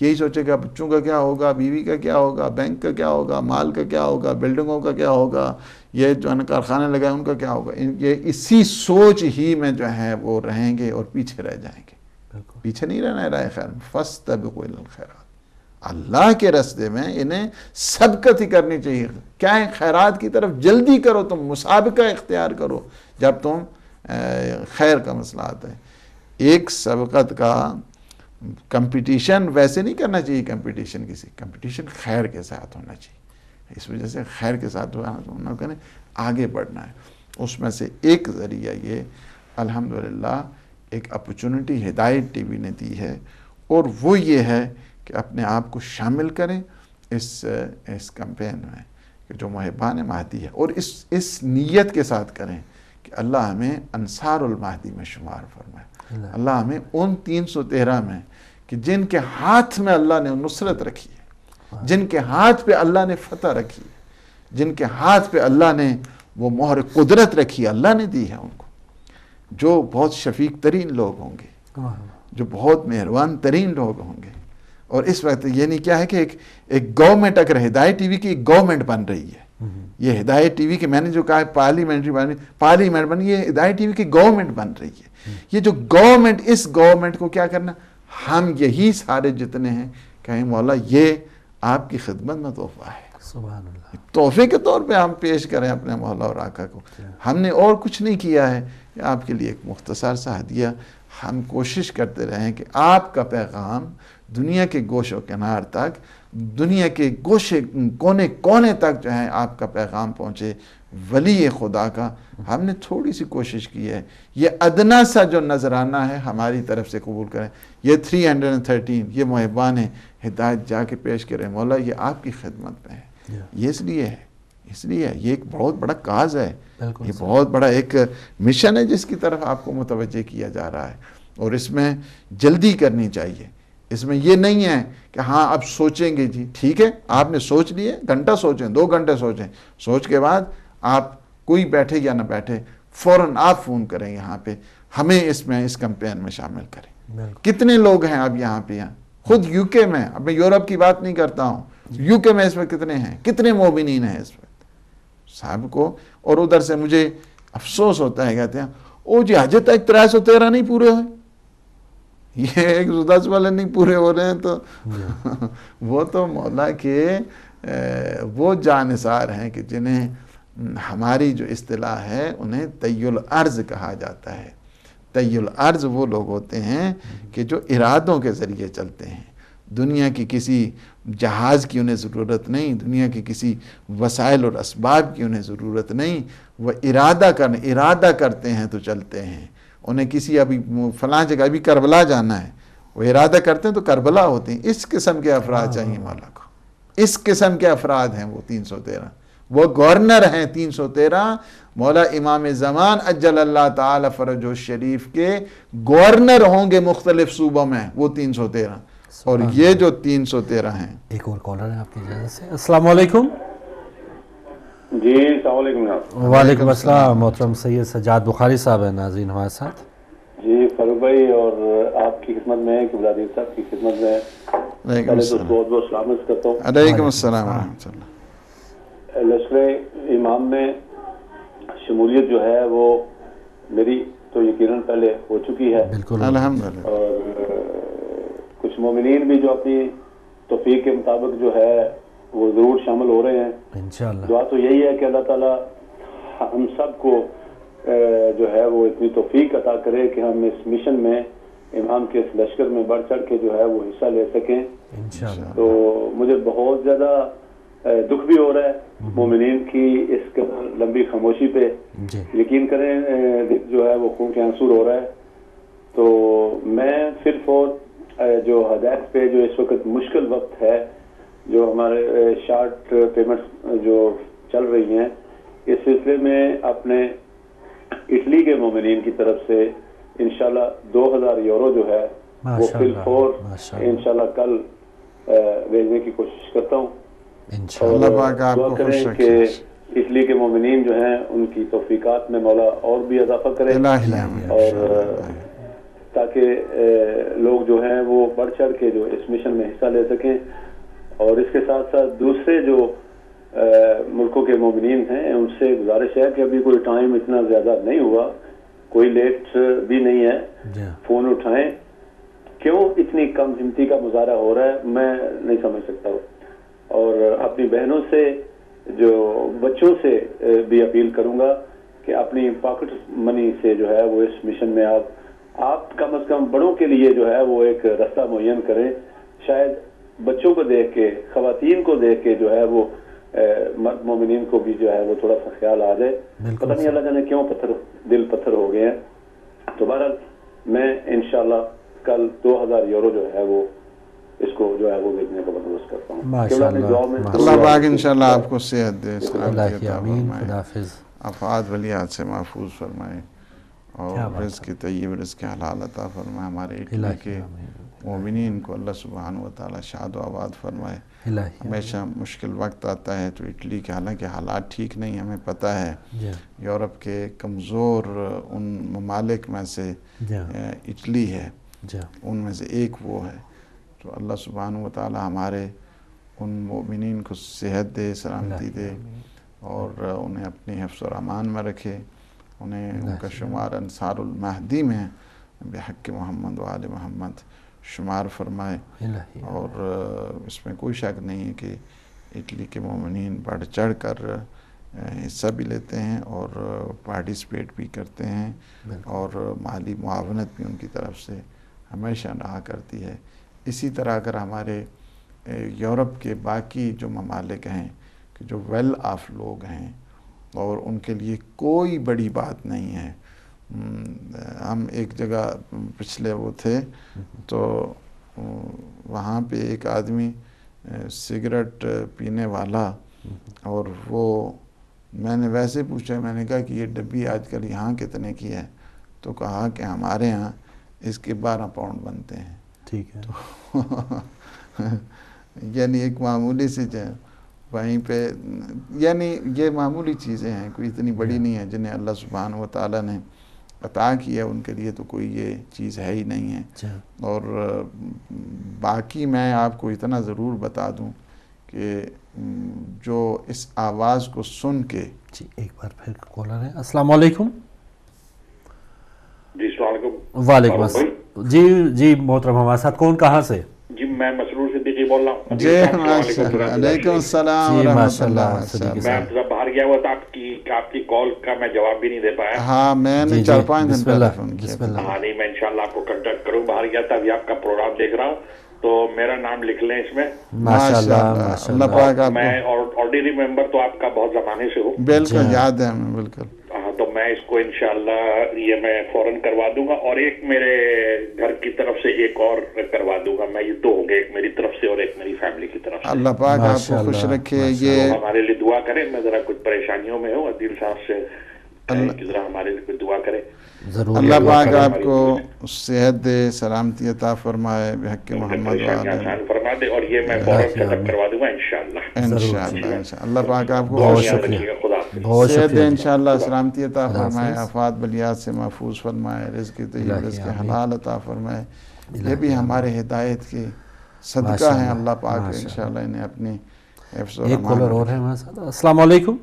یہی سوچے گا بچوں کا کیا ہوگا, بیوی کا کیا ہوگا, بینک کا کیا ہوگا, مال کا کیا ہوگا, بلڈنگوں کا کیا ہوگا, یہ جو ہے نا کارخانے لگائے ان کا کیا ہوگا. یہ اسی سوچ ہی میں جو ہے وہ رہیں گے اور پیچھے رہ جائیں گے. پیچھے نہیں رہنا ہے راہ خیر میں. فاستبقوا الی الخیرات, اللہ کے راستے میں انہیں سبقت ہی کرنی چاہیے. کیا ہے, خیرات کی طرف جلدی کرو, تم مسابقہ اختیار کرو جب تم خیر کا مسئلہ آتا ہے. ایک سبقت کا کمپٹیشن ویسے نہیں کرنا چاہیے, کمپٹیشن خیر کے ساتھ ہونا چاہیے. اس وجہ سے خیر کے ساتھ ہونا کریں, آگے بڑھنا ہے. اس میں سے ایک ذریعہ یہ الحمدللہ ایک اپرچونٹی ہدایت ٹی وی نے دی ہے, اور وہ یہ ہے کہ اپنے آپ کو شامل کریں اس کمپین میں کہ جو محبان مہدی ہے, اور اس نیت کے ساتھ کریں کہ اللہ ہمیں انصار المہدی میں شمار فرمائے. اللہ ہمیں ان 313 میں کہ جن کے ہاتھ میں اللہ نے نصرت رکھی ہے, جن کے ہاتھ پہ اللہ نے فتح رکھی ہے, جن کے ہاتھ پہ اللہ نے وہ مہر قدرت رکھی ہے, اللہ نے دی ہے ان کو, جو بہت شفیق ترین لوگ ہوں گے, جو بہت مہربان ترین لوگ ہوں گے. اور اس وقت یعنی کیا ہے کہ ایک گورنمنٹ, اگر ہدایت ٹی وی کی ایک گورنمنٹ بن رہی ہے, یہ ہدایت ٹی وی کی میں نے جو کہا ہے پارلیمنٹ بن, یہ ہدایت ٹی وی کی گورنمنٹ بن رہی ہے. یہ جو گورنمنٹ, اس گورنمنٹ کو کیا کرنا, ہم یہی سارے جتنے ہیں کہیں مولا یہ آپ کی خدمت میں تحفہ ہے. سبحان اللہ. تحفے کے طور پہ ہم پیش کریں اپنے مولا اور آقا کو. ہم نے اور کچھ نہیں کیا ہے, آپ کے لیے ایک مختصر سا ہدیہ ہم کوشش کرتے رہیں کہ آپ کا پیغام دنیا کے گوش و کنار تک، دنیا کے گوشے کونے کونے تک جو ہے آپ کا پیغام پہنچے ولی خدا کا. ہم نے تھوڑی سی کوشش کی ہے. یہ ادنا سا جو نذرانہ ہے ہماری طرف سے قبول کریں. یہ 313 یہ محبان ہدایت جا کے پیش کریں مولا، یہ آپ کی خدمت میں ہے. یہ اس لیے ہے یہ ایک بہت بڑا کاز ہے، یہ بہت بڑا ایک مشن ہے جس کی طرف آپ کو متوجہ کیا جا رہا ہے، اور اس میں جلدی کرنی چاہیے. اس میں یہ نہیں ہے کہ ہاں اب سوچیں گے جی، ٹھیک ہے آپ نے سوچ لیے، گھنٹہ سوچیں 2 گھنٹے سوچیں، سوچ کے بعد آپ کوئی بیٹھے یا نہ بیٹھے فوراً آپ فون کریں یہاں پہ، ہمیں اس کمپین میں شامل کریں. کتنے لوگ ہیں اب یہاں پہ، خود یو کے میں، اب میں یورپ کی بات نہیں کرتا ہوں، یو کے میں اس وقت کتنے ہیں، کتنے مومنین ہیں اس وقت صاحب کو. اور ادھر سے مجھے افسوس ہوتا ہے، کہتے ہیں او جی حج تک 313 نہیں پورے ہوئے، یہ 110 والے نہیں پورے ہو رہے ہیں. تو وہ تو مولا کے وہ جانثار ہیں کہ جنہیں ہماری جو اصطلاح ہے انہیں طی الارض کہا جاتا ہے. طی الارض وہ لوگ ہوتے ہیں کہ جو ارادوں کے ذریعے چلتے ہیں. دنیا کی کسی جہاز کی انہیں ضرورت نہیں، دنیا کی کسی وسائل اور اسباب کی انہیں ضرورت نہیں. وہ ارادہ کرتے ہیں تو چلتے ہیں. انہیں کسی ابھی فلاں جگہ ابھی کربلا جانا ہے، وہ ارادہ کرتے ہیں تو کربلا ہوتے ہیں. اس قسم کے افراد چاہیے مولا کو، اس قسم کے افراد ہیں وہ 313. وہ گورنر ہیں 313. مولا امام زمان اجل اللہ تعالی فرجہ الشریف کے گورنر ہوں گے مختلف صوبوں میں وہ 313. اور یہ جو 313 ہیں. ایک اور کالر ہے آپ کی اجازت سے. السلام علیکم. جی السلام علیکم. وعلیکم السلام. محترم سید سجاد بخاری صاحب ہیں ناظرین ہمارے ساتھ. جی فاروق بھائی اور آپ کی خدمت میں، قبلہ دین صاحب کی خدمت میں پہلے تو بہت بہت سلامت کرتا ہوں. علیکم السلام ورحمۃ اللہ. لشکر امام میں شمولیت جو ہے وہ میری تو یقیناً پہلے ہو چکی ہے الحمدللہ، اور کچھ مومنین بھی جو اپنی توفیق کے مطابق جو ہے وہ ضرور شامل ہو رہے ہیں انشاءاللہ. دعا تو یہی ہے کہ اللہ تعالیٰ ہم سب کو جو ہے وہ اتنی توفیق عطا کرے کہ ہم اس مشن میں امام کے اس لشکر میں بڑھ چڑھ کے جو ہے وہ حصہ لے سکیں انشاءاللہ. تو مجھے بہت زیادہ دکھ بھی ہو رہا ہے مومنین کی اس لمبی خاموشی پہ. یقین کریں جو ہے وہ خون کے آنسو ہو رہا ہے. تو میں صرف جو ہدایت پہ جو اس وقت مشکل وقت ہے، جو ہمارے شارٹ پیمنٹس جو چل رہی ہیں، اس سلسلے میں اپنے اٹلی کے مومنین کی طرف سے انشاءاللہ 2000 یورو جو ہے وہ فل انشاءاللہ کل بھیجنے کی کوشش کرتا ہوں. اور دعا کریں کہ اٹلی کے مومنین جو ہیں ان کی توفیقات میں مولا اور بھی اضافہ کرے، اور تاکہ لوگ جو ہیں وہ بڑھ چڑھ کے جو اس مشن میں حصہ لے سکیں. اور اس کے ساتھ ساتھ دوسرے جو ملکوں کے مومنین ہیں ان سے گزارش ہے کہ ابھی کوئی ٹائم اتنا زیادہ نہیں ہوا، کوئی لیٹ بھی نہیں ہے، فون اٹھائیں. کیوں اتنی کم ہمتی کا مظاہرہ ہو رہا ہے میں نہیں سمجھ سکتا. اور اپنی بہنوں سے جو بچوں سے بھی اپیل کروں گا کہ اپنی پاکٹ منی سے جو ہے وہ اس مشن میں آپ کم از کم بڑوں کے لیے جو ہے وہ ایک راستہ معین کریں. شاید بچوں کو دیکھ کے، خواتین کو دیکھ کے جو ہے وہ مرد مومنین کو بھی جو ہے وہ تھوڑا سا خیال آ جائے. پتہ نہیں اللہ جانے کیوں دل پتھر ہو گئے ہیں. تو بہرحال میں انشاءاللہ کل 2000 یورو جو ہے وہ اس کو جو ہے وہ بھیجنے کا بندوبست کرتا ہوں. اللہ پاک انشاءاللہ آپ کو صحت دے، خداحافظ، افات ولیات سے محفوظ فرمائے اور رزق طیب، رزق حلال عطا فرمائے. ہمارے اٹلی کے مومنین کو اللہ سبحانہ و تعالی شاد و آباد فرمائے. ہمیشہ مشکل وقت آتا ہے تو اٹلی کے، حالانکہ حالات ٹھیک نہیں ہمیں پتہ ہے، یورپ کے کمزور ان ممالک میں سے اٹلی ہے، ان میں سے ایک وہ ہے. تو اللہ سبحانہ و تعالی ہمارے ان مومنین کو صحت دے، سلامتی دے، اور انہیں اپنی حفظ و امان میں رکھے. انہیں ان کا شمار انصار المہدی میں بحق محمد و آل محمد شمار فرمائے. اور اس میں کوئی شک نہیں ہے کہ اٹلی کے مومنین بڑھ چڑھ کر حصہ بھی لیتے ہیں اور پارٹیسپیٹ بھی کرتے ہیں اور مالی معاونت بھی ان کی طرف سے ہمیشہ رہا کرتی ہے. اسی طرح اگر ہمارے یورپ کے باقی جو ممالک ہیں کہ جو ویل آف لوگ ہیں اور ان کے لیے کوئی بڑی بات نہیں ہے. ہم ایک جگہ پچھلے وہ تھے تو وہاں پہ ایک آدمی سگریٹ پینے والا اور وہ میں نے ویسے پوچھا, میں نے کہا کہ یہ ڈبی آج کل یہاں کتنے کی ہے؟ تو کہا کہ ہمارے ہاں اس کے 12 پاؤنڈ بنتے ہیں. ٹھیک ہے. یعنی ایک معمولی سی وہیں پہ, یعنی یہ معمولی چیزیں ہیں, کوئی اتنی بڑی نہیں ہے جنہیں اللہ سبحانہ و تعالیٰ نے عطا کیا ان کے لیے تو کوئی یہ چیز ہے ہی نہیں ہے. اور باقی میں آپ کو اتنا ضرور بتا دوں کہ جو اس آواز کو سن کے جی ایک بار پھر کالر ہے. السلام علیکم. جی السلام علیکم. وعلیکم السلام. جی محترم ہمارے ساتھ کون, کہاں سے؟ جی میں مسرور صدیقی بول رہا ہوں. جی علیکم السلام ورحمۃ اللہ. میں باہر گیا ہوا تھا, آپ کی کال کا میں جواب بھی نہیں دے پایا. ہاں میں نے 4-5 دن پہلے فون کیا. ہاں نہیں, میں انشاءاللہ آپ کو کنٹیکٹ کروں. باہر گیا تھا, ابھی آپ کا پروگرام دیکھ رہا ہوں تو میرا نام لکھ لیں اس میں. ماشاءاللہ. میں آرڈینری ممبر تو آپ کا بہت زمانے سے ہوں. بالکل یاد ہے ہمیں. بالکل. ہاں تو میں اس کو انشاءاللہ یہ میں فوراً کروا دوں گا, اور ایک میرے گھر کی طرف سے ایک اور کروا دوں گا. میں یہ 2 ہوں گے, ایک میری طرف سے اور ایک میری فیملی کی طرف سے. اللہ پاک آپ کو خوش رکھے. یہ ہمارے لیے دعا کریں. میں ذرا کچھ پریشانیوں میں ہوں, عدیل صاحب سے ذرا ہمارے لیے کچھ دعا کریں. اللہ پاک آپ کو صحت دے, سلامتی عطا فرمائے بحق محمد فرما دے, اور یہ میں فوراً ختم کروا دوں گا انشاءاللہ. انشاءاللہ. اللہ پاک آپ کو صحت دے, انشاءاللہ سلامتی عطا فرمائے, آفات بلیات سے محفوظ فرمائے, رزق طیب, رزق حلال عطا فرمائے. یہ بھی ہمارے ہدایت کے صدقہ ہیں. اللہ پاک انشاءاللہ انہیں اپنی حفظ و ایک کالر اور ہے ہمارے ساتھ. السلام علیکم.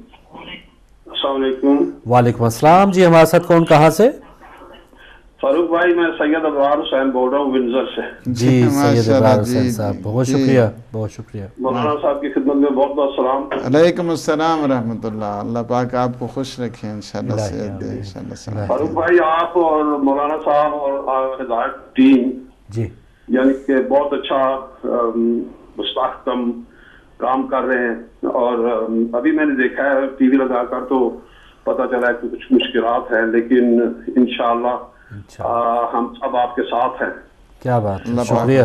السلام علیکم. وعلیکم السلام. جی ہمارے ساتھ کون, کہاں سے؟ فاروق بھائی میں سید ابرار حسین بول رہا ہوں ونزر سے. جی سید ابرار حسین صاحب بہت شکریہ, بہت شکریہ. مولانا صاحب کی خدمت میں بہت بہت سلام. علیکم السلام ورحمۃ اللہ. اللہ پاک آپ کو خوش رکھے انشاءاللہ, صحت دے انشاءاللہ. فاروق بھائی آپ اور مولانا صاحب اور ہدایت ٹیم جی یعنی کہ بہت اچھا مستحکم کام کر رہے ہیں, اور ابھی میں نے دیکھا ہے ٹی وی لگا کر تو پتہ چلا ہے کہ کچھ مشکلات ہیں, لیکن انشاءاللہ ہم سب آپ کے ساتھ ہیں. کیا بات, شکریہ.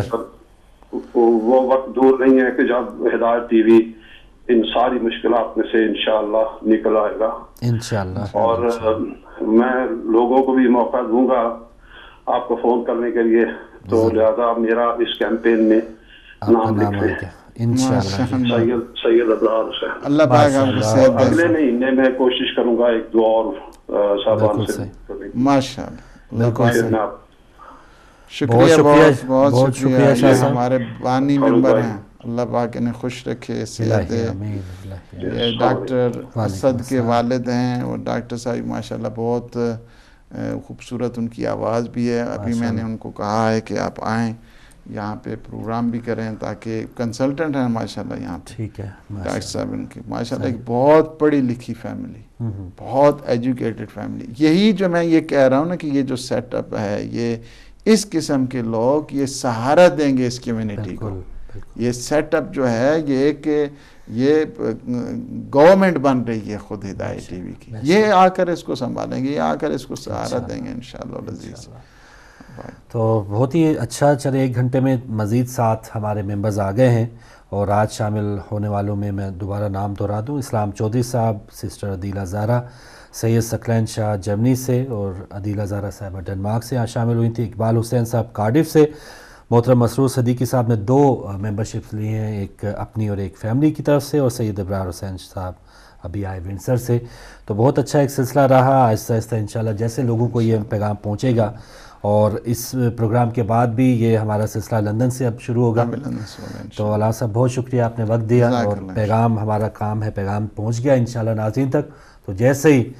وہ وقت دور نہیں ہے کہ جب ہدایت ٹی وی ان ساری مشکلات میں سے انشاءاللہ نکل آئے گا انشاءاللہ. اور میں لوگوں کو بھی موقع دوں گا آپ کو فون کرنے کے لیے, تو لہذا میرا اس کیمپین میں نام لکھ لیں انشاءاللہ. سید ابرار حسین. اللہ پاک آپ کو صحت دے. اگلے مہینے میں کوشش کروں گا 1-2 اور صاحبان سے. ماشاءاللہ. شکریہ, بہت شکریہ. یہ ہمارے بانی ممبر ہیں, اللہ پاک انہیں خوش رکھے, صحت دے. یہ ڈاکٹر اسد کے والد ہیں, اور ڈاکٹر صاحب ماشاءاللہ بہت خوبصورت ان کی آواز بھی ہے. ابھی میں نے ان کو کہا ہے کہ آپ آئیں یہاں پہ پروگرام بھی کریں, تاکہ کنسلٹنٹ ہیں ماشاءاللہ یہاں پہ. ٹھیک ہے. ڈاکٹر صاحب ان کی ماشاءاللہ ایک بہت پڑھی لکھی فیملی, بہت ایجوکیٹڈ فیملی. یہی جو میں یہ کہہ رہا ہوں نا کہ یہ جو سیٹ اپ ہے, یہ اس قسم کے لوگ یہ سہارا دیں گے اس کمیونٹی کو. یہ سیٹ اپ جو ہے یہ ایک یہ گورنمنٹ بن رہی ہے خود ہدایت ٹی وی کی. یہ آ کر اس کو سنبھالیں گے, یہ آ کر اس کو سہارا دیں گے انشاءاللہ العزیز. تو بہت ہی اچھا. چلے 1 گھنٹے میں مزید 7 ہمارے ممبرز آ گئے ہیں, اور آج شامل ہونے والوں میں دوبارہ نام دہرا دوں. اسلام چودھری صاحب, سسٹر عدیلہ زہرا, سید ثقلین شاہ جرمنی سے, اور عدیلہ زہرا صاحبہ ڈنمارک سے آج شامل ہوئی تھی. اقبال حسین صاحب کارڈف سے. محترم مسرور صدیقی صاحب نے 2 ممبرشپس لی ہیں, ایک اپنی اور ایک فیملی کی طرف سے, اور سید ابرار حسین صاحب ابھی آئے ونسر سے. تو بہت اچھا ایک سلسلہ رہا. آہستہ آہستہ انشاءاللہ جیسے لوگوں کو یہ پیغام پہنچے گا, اور اس پروگرام کے بعد بھی یہ ہمارا سلسلہ لندن سے اب شروع ہوگا. تو علامہ صاحب بہت شکریہ, آپ نے وقت دیا, اور پیغام ہمارا کام ہے, پیغام پہنچ گیا انشاءاللہ ناظرین تک. تو جیسے ہی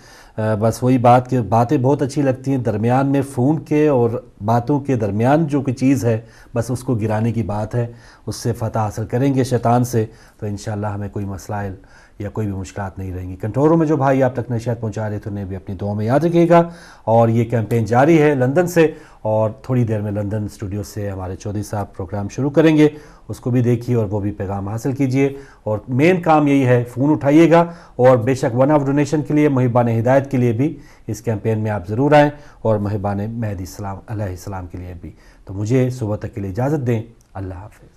بس وہی بات کہ باتیں بہت اچھی لگتی ہیں, درمیان میں فون کے اور باتوں کے درمیان جو کوئی چیز ہے بس اس کو گرانے کی بات ہے, اس سے فتح حاصل کریں گے شیطان سے, تو انشاءاللہ ہمیں کوئی مسائل یا کوئی بھی مشکلات نہیں رہیں گی۔ کنٹرول روم میں جو بھائی آپ تک نشریات پہنچا رہے تھے انہیں بھی اپنی دعاؤں میں یاد رکھیے گا، اور یہ کیمپین جاری ہے لندن سے، اور تھوڑی دیر میں لندن اسٹوڈیو سے ہمارے چودھری صاحب پروگرام شروع کریں گے، اس کو بھی دیکھیے اور وہ بھی پیغام حاصل کیجئے۔ اور مین کام یہی ہے، فون اٹھائیے گا، اور بے شک ون آف ڈونیشن کے لیے، محبان ہدایت کے لیے بھی اس کیمپین میں آپ ضرور آئیں، اور محبان مہدی علیہ السلام کے لیے بھی۔ تو مجھے صبح تک کے لیے اجازت دیں، اللہ حافظ۔